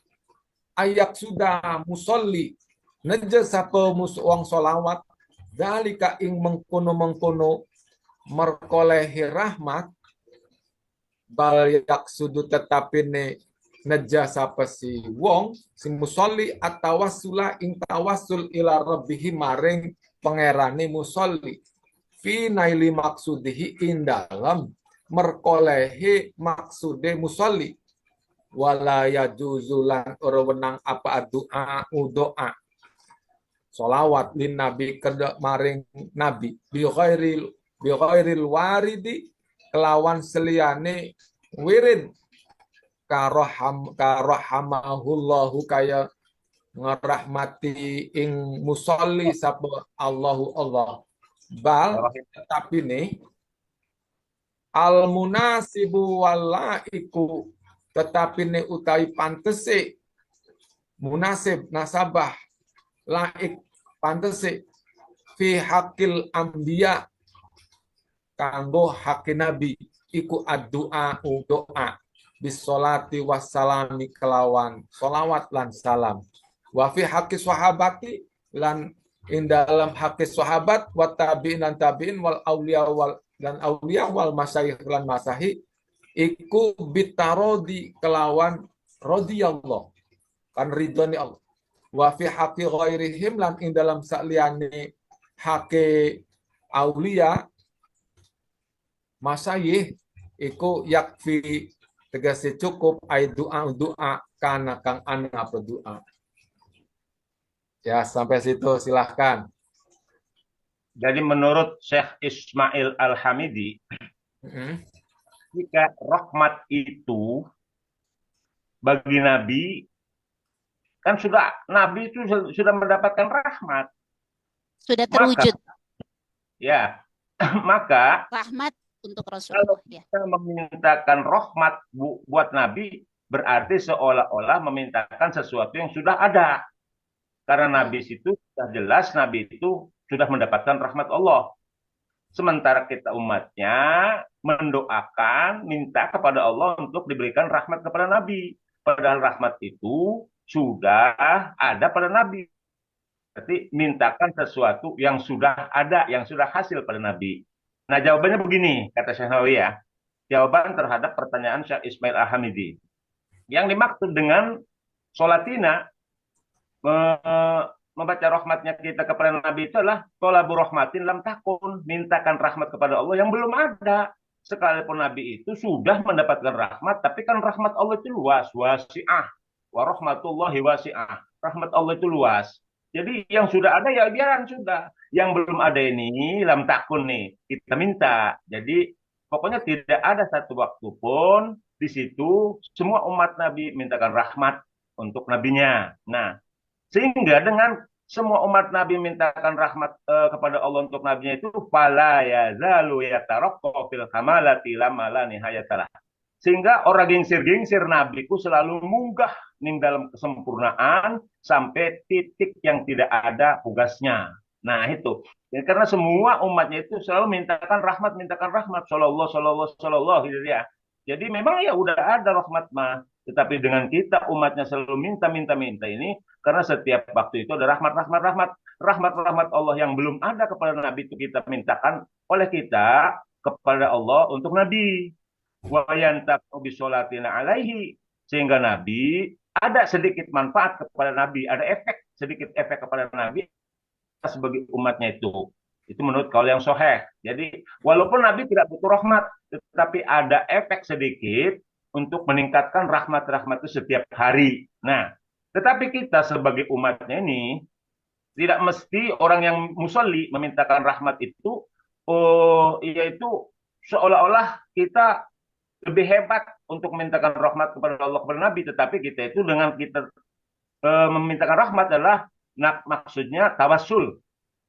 ayak sudah musolli neja sapa wong solawat dalika ing mengkono merkolehi rahmat bal yaksudu tetapi ne neja sapa si wong si musolli atawasula ing tawasul ila rabbihi maring pangerane musolli fi naili maksudihi ing dalam merkolehi maksude musolli wala yajuzulan ora wenang apa doa solawat lin nabi kedek maring nabi bi ghairil waridi kelawan seliane wirid karohamahullahu kaya ngerahmati ing musolli sapa Allahu Allah bal tapi nih al munasibu walaiku tetapi ne utai pantese munasib nasabah laik pantese fi hakil ambiya kanggo hak nabi iku ad-du'a doa bisolati wassalami kelawan solawat lan salam wa fi haqqi sahabati lan in dalam haqqi sahabat wa tabi'in lan tabi'in wal auliya wal masyayikh lan masahi iku bitarodi kelawan radhiyallahu kan ridhoni Allah wa fi haqqi ghairihim lan ing dalam sakliyane haqqi auliya masyayikh iku yakfi tegese cukup ai doa kana kang ana apa doa ya sampai situ silahkan. Jadi menurut Syekh Ismail Al-Hamidi, jika rahmat itu bagi Nabi, kan Nabi itu sudah mendapatkan rahmat. Sudah terwujud. Maka Rahmat untuk kalau Rasulullah. kita memintakan rahmat buat Nabi, berarti seolah-olah memintakan sesuatu yang sudah ada. Karena Nabi itu sudah jelas, Nabi itu sudah mendapatkan rahmat Allah. Sementara kita umatnya mendoakan, minta kepada Allah untuk diberikan rahmat kepada Nabi. Padahal rahmat itu sudah ada pada Nabi. Berarti mintakan sesuatu yang sudah ada, yang sudah hasil pada Nabi. Nah jawabannya begini, kata Syekh Nawawi ya. Jawaban terhadap pertanyaan Syekh Ismail Al-Hamidi. Yang dimaksud dengan sholatina, membaca rahmatnya kita kepada Nabi itu adalah thalabu rahmatin lam takun, mintakan rahmat kepada Allah yang belum ada. Sekalipun Nabi itu sudah mendapatkan rahmat, tapi kan rahmat Allah itu luas, wasi'ah, wa rahmatullahi wasi'ah. Rahmat Allah itu luas. Jadi yang sudah ada ya biaran sudah. Yang belum ada ini lam takun nih, kita minta. Jadi pokoknya tidak ada satu waktu pun di situ semua umat Nabi mintakan rahmat untuk nabinya. Nah, sehingga dengan semua umat Nabi mintakan rahmat kepada Allah untuk nabinya itu fala yazalu yataraqqa fil kamalati lama la nihayatalah. Sehingga orang gingsir-gingsir nabiku selalu munggah ning dalam kesempurnaan sampai titik yang tidak ada tugasnya. Nah, itu. Ya, karena semua umatnya itu selalu mintakan rahmat sallallahu gitu ya. Jadi memang ya udah ada rahmat mah. Tetapi dengan kita umatnya selalu minta ini karena setiap waktu itu ada rahmat Allah yang belum ada kepada Nabi itu kita mintakan oleh kita kepada Allah untuk Nabi. Wa yantaqu bi sholatina alaihi sehingga Nabi ada sedikit manfaat kepada Nabi, ada sedikit efek kepada Nabi sebagai umatnya itu menurut kaul yang sahih. Jadi walaupun Nabi tidak butuh rahmat, tetapi ada efek sedikit untuk meningkatkan rahmat-rahmat itu setiap hari. Nah, tetapi kita sebagai umatnya ini tidak mesti orang yang musolli memintakan rahmat itu, yaitu seolah-olah kita lebih hebat untuk memintakan rahmat kepada Allah kepada Nabi, tetapi kita itu dengan kita memintakan rahmat adalah maksudnya tawasul.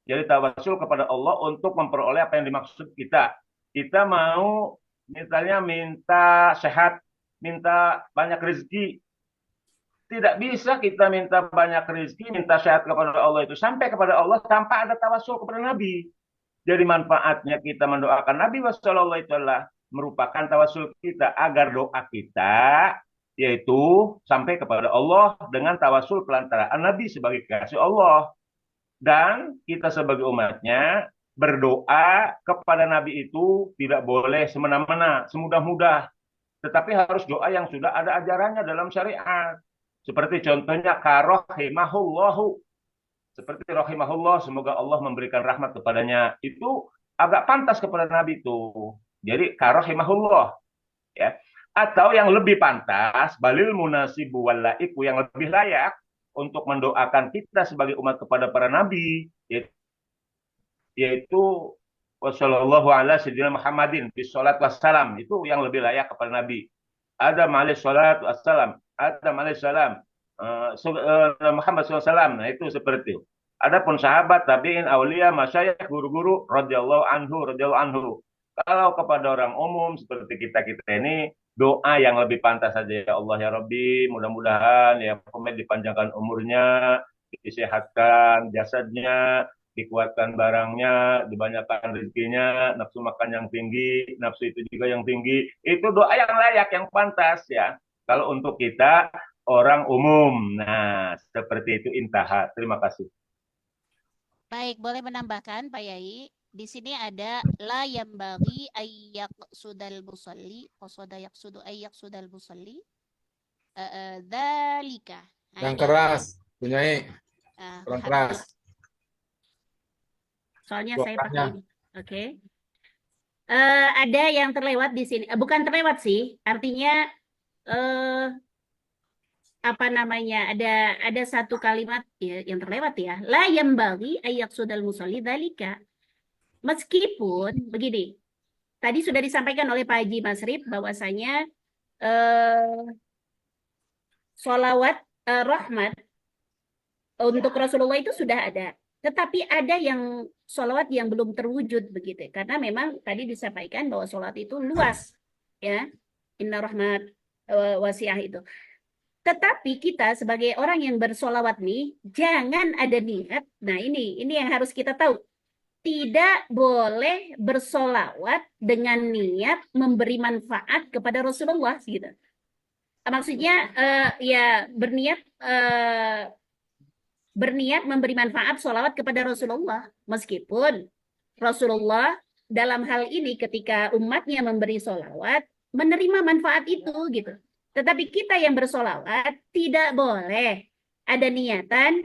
Jadi tawasul kepada Allah untuk memperoleh apa yang dimaksud kita. Kita mau misalnya minta sehat, minta banyak rezeki. Tidak bisa kita minta banyak rezeki, minta sehat kepada Allah itu sampai kepada Allah tanpa ada tawasul kepada Nabi. Jadi manfaatnya kita mendoakan Nabi Wasallallahu itu adalah merupakan tawasul kita agar doa kita yaitu sampai kepada Allah dengan tawasul pelantaraan Nabi sebagai kekasih Allah. Dan kita sebagai umatnya berdoa kepada Nabi itu tidak boleh semena-mena, semudah-mudah. Tetapi harus doa yang sudah ada ajarannya dalam syariat. Seperti contohnya karahimahullahu. Seperti rahimahullah, semoga Allah memberikan rahmat kepadanya. Itu agak pantas kepada Nabi itu. Jadi karahimahullah. Ya. Atau yang lebih pantas, balil munasibu wallaiku, yang lebih layak untuk mendoakan kita sebagai umat kepada para nabi, yaitu wassallallahu ala sayyidina Muhammadin bisolat wassalam, itu yang lebih layak kepada Nabi. Adam alaihi salat wassalam, Adam alaihi salam, Muhammad SAW. Nah itu seperti itu. Adapun sahabat, tabi'in, aulia, masyayikh, guru-guru radhiyallahu anhu. Kalau kepada orang umum seperti kita ini, doa yang lebih pantas saja. Ya Allah ya Rabbi, mudah-mudahan ya Muhammad dipanjangkan umurnya, disehatkan jasadnya, dikuatkan barangnya, dibanyakkan rezekinya, nafsu makan yang tinggi, nafsu itu juga yang tinggi. Itu doa yang layak, yang pantas ya. Kalau untuk kita orang umum. Nah, seperti itu intaha. Terima kasih. Baik, boleh menambahkan Pak Yai. Di sini ada la yambaghi ayyak sudal musalli, qasada yaqsudu ayyak sudal musalli. Dzalika. Yang keras, punyai. Kurang keras. Soalnya saya Suaranya. pakai ini. Oke. Ada yang terlewat di sini. Bukan terlewat sih, artinya apa namanya? Ada satu kalimat ya, yang terlewat ya. La yambaghi ayyak sudal musalli dzalika. Meskipun begini, tadi sudah disampaikan oleh Pak Haji Masrif bahwasanya sholawat rahmat untuk Rasulullah itu sudah ada. Tetapi ada yang sholawat yang belum terwujud begitu. Karena memang tadi disampaikan bahwa sholawat itu luas. Ya, inna rahmat wasi'ah itu. Tetapi kita sebagai orang yang bersolawat nih, jangan ada niat. Nah ini yang harus kita tahu. Tidak boleh bersolawat dengan niat memberi manfaat kepada Rasulullah gitu. Maksudnya ya berniat memberi manfaat solawat kepada Rasulullah. Meskipun Rasulullah dalam hal ini ketika umatnya memberi solawat menerima manfaat itu gitu. Tetapi kita yang bersolawat tidak boleh ada niatan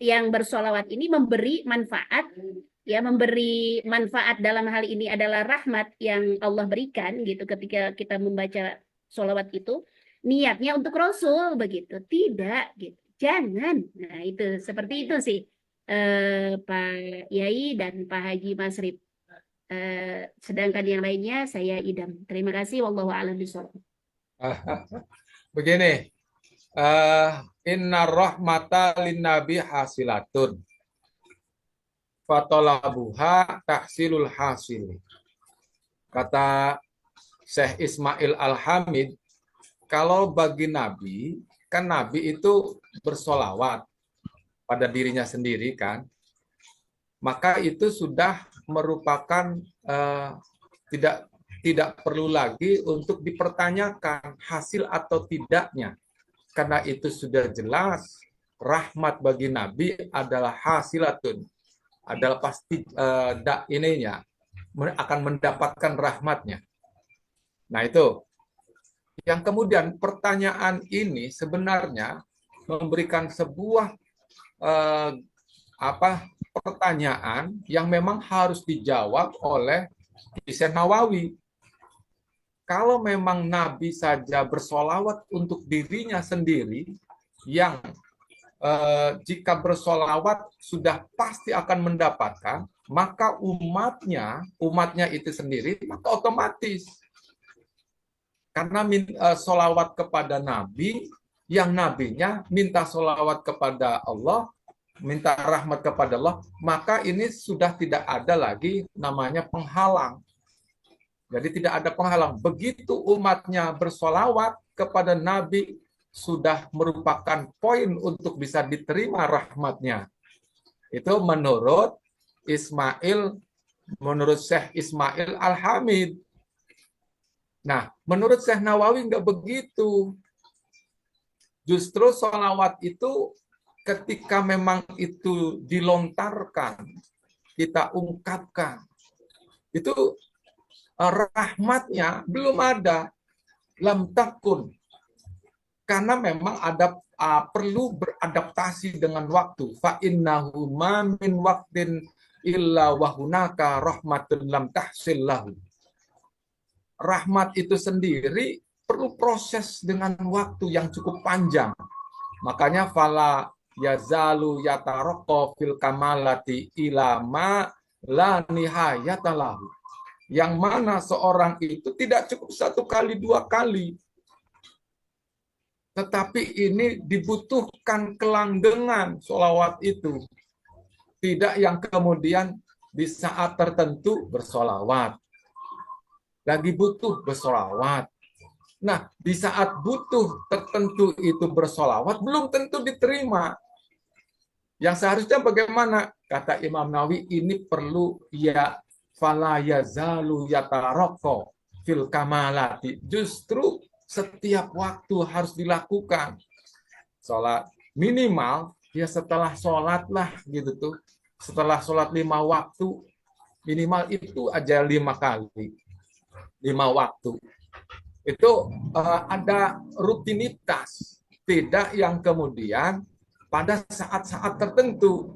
yang bersolawat ini memberi manfaat, ya memberi manfaat dalam hal ini adalah rahmat yang Allah berikan gitu ketika kita membaca solawat itu niatnya untuk Rasul begitu, tidak gitu, jangan. Nah itu seperti itu sih Pak Yai dan Pak Haji Masrif. Sedangkan yang lainnya saya idam. Terima kasih. Wallahu a'lam bishawab. Begini, inna rahmata linnabi hasilatun fatolabuha tahsilul hasil. Kata Syekh Ismail Al-Hamid, kalau bagi Nabi, kan Nabi itu bersolawat pada dirinya sendiri kan, maka itu sudah merupakan tidak perlu lagi untuk dipertanyakan hasil atau tidaknya. Karena itu sudah jelas, rahmat bagi Nabi adalah hasilatun. Adalah pasti ininya akan mendapatkan rahmatnya. Nah itu. Yang kemudian pertanyaan ini sebenarnya memberikan sebuah eh, pertanyaan yang memang harus dijawab oleh Syekh Nawawi. Kalau memang Nabi saja bersolawat untuk dirinya sendiri, yang jika bersolawat sudah pasti akan mendapatkan, maka umatnya itu sendiri, maka otomatis. Karena solawat kepada Nabi, yang nabinya minta solawat kepada Allah, minta rahmat kepada Allah, maka ini sudah tidak ada lagi namanya penghalang. Jadi tidak ada penghalang. Begitu umatnya bersolawat kepada Nabi, sudah merupakan poin untuk bisa diterima rahmatnya. Itu menurut Syekh Ismail Al-Hamid. Nah, menurut Syekh Nawawi nggak begitu. Justru sholawat itu ketika memang itu dilontarkan, kita ungkapkan, itu rahmatnya belum ada, lam takun, karena memang ada perlu beradaptasi dengan waktu. Fa innahu ma min waqtin illa wa hunaka rahmatun lam tahsil lahu. Rahmat itu sendiri perlu proses dengan waktu yang cukup panjang. Makanya fala yazalu yataraqqa fil kamalati ila ma la nihayata lahu. Yang mana seorang itu tidak cukup satu kali, dua kali. Tetapi ini dibutuhkan kelanggengan sholawat itu. Tidak yang kemudian di saat tertentu bersolawat. Lagi butuh bersolawat. Nah, di saat butuh tertentu itu bersolawat, belum tentu diterima. Yang seharusnya bagaimana? Kata Imam Nawawi, ini perlu ya fala yazalu yataraqqa fil kamalati. Justru setiap waktu harus dilakukan. Sholat minimal ya setelah sholat lah gitu tuh. Setelah sholat 5 waktu, minimal itu aja 5 kali. 5 waktu. Itu ada rutinitas. Tidak yang kemudian pada saat-saat tertentu.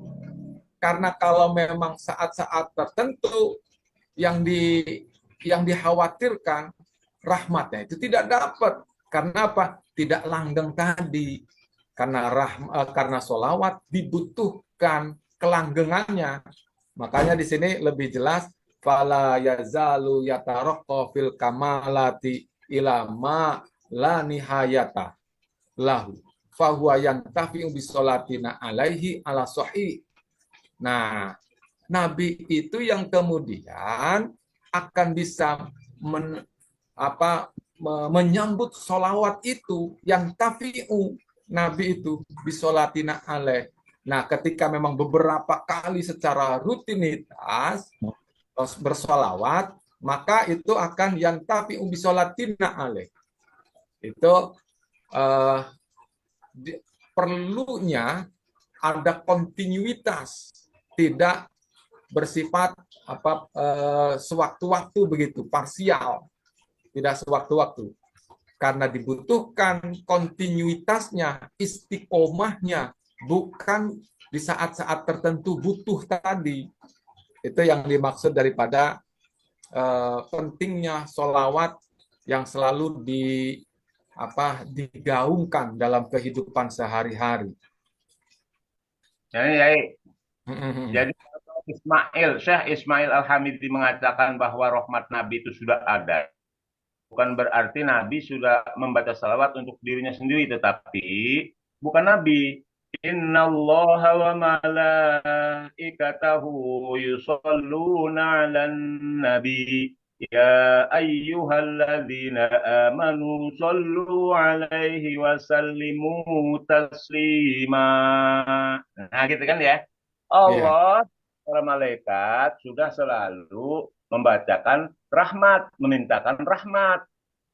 Karena kalau memang saat-saat tertentu yang dikhawatirkan rahmatnya itu tidak dapat. Karena apa? Tidak langgeng tadi. Karena sholawat dibutuhkan kelanggengannya. Makanya di sini lebih jelas fala yazalu yataraqqa fil kamalati ila ma la nihayata lahu fahuwa yantafi'u bisolatina alaihi ala sahih. Nah, Nabi itu yang kemudian akan bisa menyambut solawat itu, yang tafi'u, Nabi itu bisolatina alaih. Nah, ketika memang beberapa kali secara rutinitas bersolawat, maka itu akan yang tafi'u bisolatina alaih. Itu perlunya ada kontinuitas, tidak bersifat sewaktu-waktu begitu, parsial, tidak sewaktu-waktu, karena dibutuhkan kontinuitasnya, istiqomahnya, bukan di saat-saat tertentu butuh tadi. Itu yang dimaksud daripada pentingnya sholawat yang selalu digaungkan dalam kehidupan sehari-hari. Jadi Syekh Ismail Al-Hamidi mengatakan bahwa rahmat Nabi itu sudah ada. Bukan berarti Nabi sudah membaca salawat untuk dirinya sendiri, tetapi bukan Nabi. Innallaha wa malaikatahu yusholluna 'alan nabi. Ya ayyuhalladzina amanu shollu 'alaihi wa sallimu taslima. Nah, gitu kan ya. Allah, para malaikat sudah selalu membacakan rahmat, memintakan rahmat,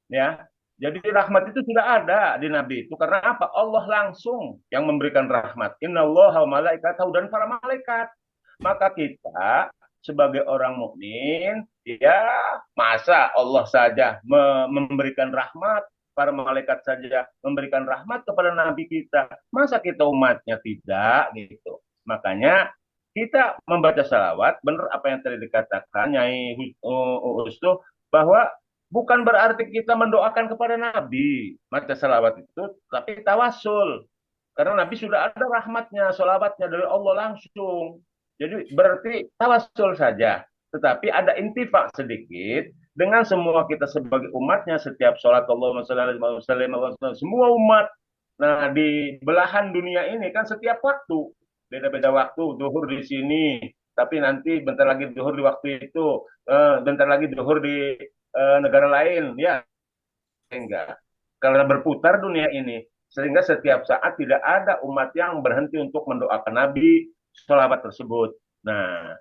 ya. Jadi rahmat itu sudah ada di Nabi itu, karena apa? Allah langsung yang memberikan rahmat. Innallaha wa malaikatahu, dan para malaikat. Maka kita sebagai orang mukmin, ya masa Allah saja memberikan rahmat, para malaikat saja memberikan rahmat kepada Nabi kita. Masa kita umatnya tidak gitu. Makanya kita membaca salawat, benar apa yang tadi dikatakan Nyai Uus tuh, bahwa bukan berarti kita mendoakan kepada Nabi. Baca salawat itu, tapi tawasul. Karena Nabi sudah ada rahmatnya, salawatnya dari Allah langsung. Jadi berarti tawasul saja. Tetapi ada intifak sedikit dengan semua kita sebagai umatnya, setiap sholat Allahumma shalli alaihi wasallam, semua umat. Nah, di belahan dunia ini kan setiap waktu, beda-beda waktu, duhur di sini, tapi nanti bentar lagi duhur di waktu itu, bentar lagi duhur di negara lain, ya enggak. Karena berputar dunia ini, sehingga setiap saat tidak ada umat yang berhenti untuk mendoakan Nabi sholawat tersebut. Nah,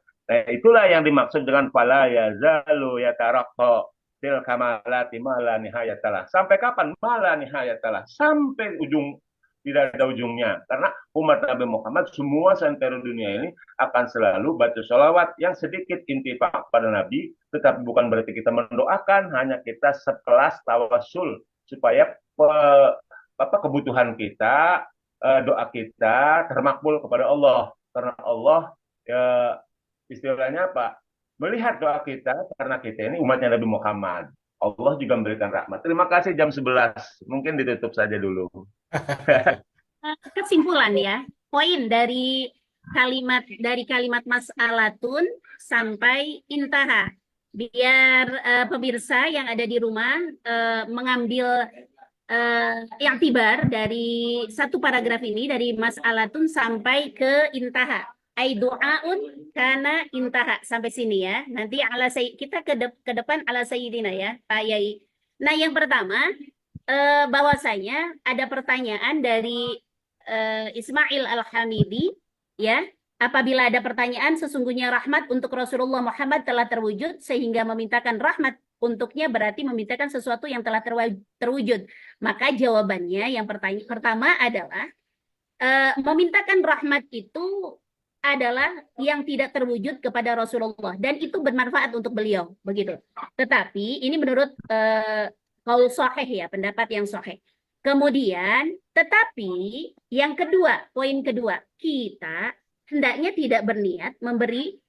itulah yang dimaksud dengan fala yazalu yataraqqa fil kamalati mala nihayatalah. Sampai kapan? Mala nihayatalah. Sampai ujung, tidak ada ujungnya. Karena umat Nabi Muhammad semua seantero dunia ini akan selalu baca sholawat yang sedikit intifak pada Nabi, tetapi bukan berarti kita mendoakan, hanya kita sekelas tawasul supaya kebutuhan kita, doa kita termakbul kepada Allah. Karena Allah istilahnya apa? Melihat doa kita, karena kita ini umatnya Nabi Muhammad. Allah juga memberikan rahmat. Terima kasih, jam 11. Mungkin ditutup saja dulu. Kesimpulan ya, poin dari kalimat mas'alatun sampai intaha. Biar pemirsa yang ada di rumah mengambil i'tibar dari satu paragraf ini, dari mas'alatun sampai ke intaha. Ai du'aun kana intaha, sampai sini ya. Nanti kita ke depan ala sayyidina ya, Pak Yai. Nah, yang pertama bahwasanya ada pertanyaan dari Ismail Al-Hamidi ya. Apabila ada pertanyaan, sesungguhnya rahmat untuk Rasulullah Muhammad telah terwujud, sehingga memintakan rahmat untuknya berarti memintakan sesuatu yang telah terwujud. Maka jawabannya yang pertama adalah memintakan rahmat itu adalah yang tidak terwujud kepada Rasulullah, dan itu bermanfaat untuk beliau, begitu. Tetapi ini menurut qaul sahih ya, pendapat yang sahih. Kemudian, tetapi yang kedua, poin kedua, kita hendaknya tidak berniat memberi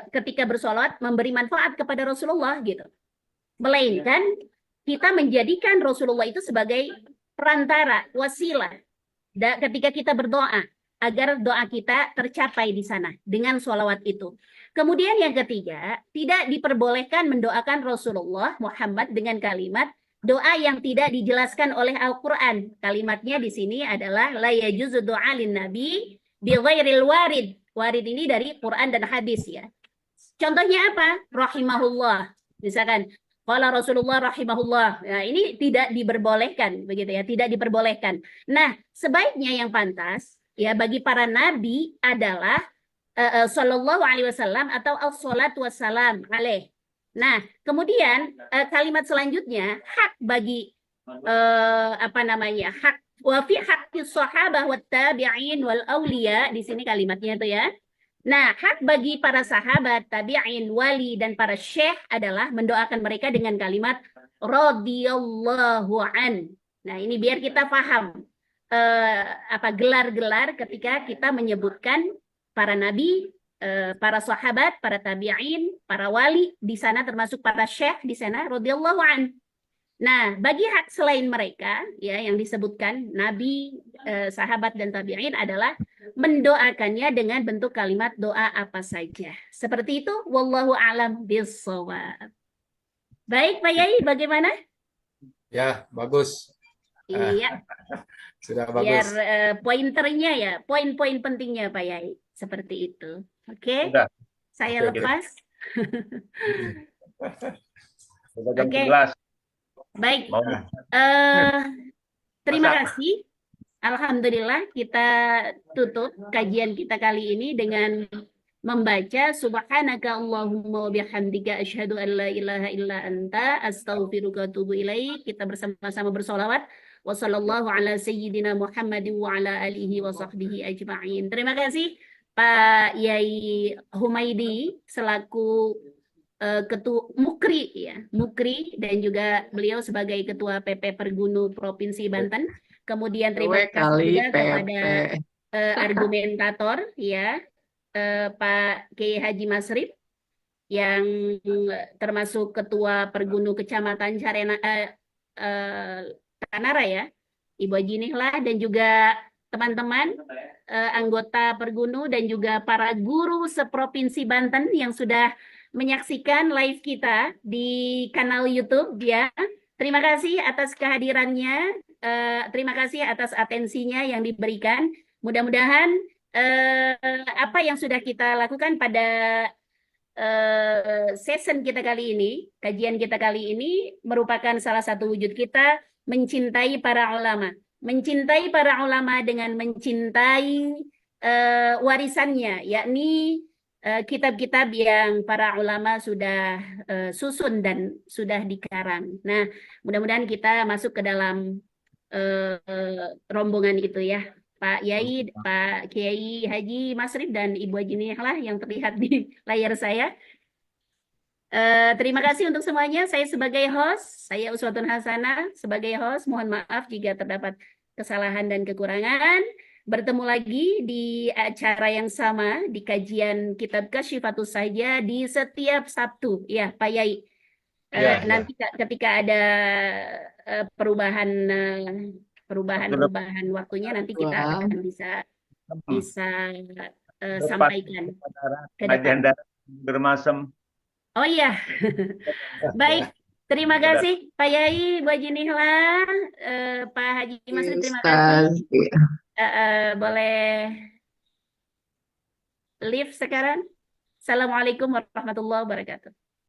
ketika bersolat memberi manfaat kepada Rasulullah gitu. Melainkan kita menjadikan Rasulullah itu sebagai perantara, wasilah ketika kita berdoa, agar doa kita tercapai di sana dengan sholawat itu. Kemudian yang ketiga, tidak diperbolehkan mendoakan Rasulullah Muhammad dengan kalimat doa yang tidak dijelaskan oleh Al-Quran. Kalimatnya di sini adalah la yajuzu doa lin nabi bi ghairil warid. Warid ini dari Quran dan hadis ya. Contohnya apa? Rahimahullah. Misalkan qala Rasulullah rahimahullah. Nah, ini tidak diperbolehkan begitu ya, tidak diperbolehkan. Nah, sebaiknya yang pantas ya bagi para nabi adalah sallallahu alaihi wasallam atau as-salatu wassalam alaih. Nah, kemudian kalimat selanjutnya hak bagi hak wa fi haqqi sahabah wat tabi'in wal auliya, di sini kalimatnya itu ya. Nah, hak bagi para sahabat, tabi'in, wali dan para syekh adalah mendoakan mereka dengan kalimat radhiyallahu an. Nah, ini biar kita paham gelar-gelar ketika kita menyebutkan para nabi, para sahabat, para tabi'in, para wali, di sana termasuk para syekh di sana radhiyallahu an. Nah, bagi hak selain mereka ya yang disebutkan nabi, sahabat dan tabi'in adalah mendoakannya dengan bentuk kalimat doa apa saja. Seperti itu, wallahu a'lam bishawab. Baik, Pak Yai, bagaimana? Ya, bagus. Iya. Sudah Biar bagus. pointernya ya, poin-poin pentingnya Pak Yai. Seperti itu. Oke? Sudah. Saya Oke. lepas. Sudah jam Oke. 11. Baik. Mau Terima Masa? kasih. Alhamdulillah kita tutup kajian kita kali ini dengan membaca subhanaka Allahumma wa bihamdika asyhadu an la ilaha illa anta astaghfiruka wa atubu ilaik. Kita bersama-sama bersolawat. Wa sallallahu ala sayyidina Muhammadin wa ala alihi wa sahbihi ajma'in. Terima kasih Pak Yai Humaidi selaku Ketua Mukri ya, Mukri, dan juga beliau sebagai Ketua PP Pergunu Provinsi Banten. Kemudian terima Cewek kasih kali juga PP. kepada argumentator ya, Pak Kiai Haji Masrib yang termasuk Ketua Pergunu Kecamatan Tanara ya, Ibu Haji Nihlah, dan juga teman-teman anggota Pergunu dan juga para guru seprovinsi Banten yang sudah menyaksikan live kita di kanal YouTube ya. Terima kasih atas kehadirannya, terima kasih atas atensinya yang diberikan. Mudah-mudahan apa yang sudah kita lakukan pada session kita kali ini, kajian kita kali ini merupakan salah satu wujud kita mencintai para ulama. Mencintai para ulama dengan mencintai warisannya, yakni kitab-kitab yang para ulama sudah susun dan sudah dikarang. Nah, mudah-mudahan kita masuk ke dalam rombongan itu ya. Pak Yai, Pak Kiai Haji Masrib dan Ibu Haji Nihlah yang terlihat di layar saya. Terima kasih untuk semuanya. Saya sebagai host, saya Uswatun Hasanah sebagai host. Mohon maaf jika terdapat kesalahan dan kekurangan. Bertemu lagi di acara yang sama di kajian Kitab Kasyifatus Saja di setiap Sabtu, ya Pak Yai. Iya, Nanti ketika ada perubahan waktunya, nanti kita Wah. akan bisa Lepas sampaikan ke depan. agenda bermasam. Oh iya, baik. Terima kasih Pak Yai, Bu Haji Nihlah, Pak Haji Masrib, terima kasih. Ustaz. Boleh live sekarang. Assalamualaikum warahmatullahi wabarakatuh.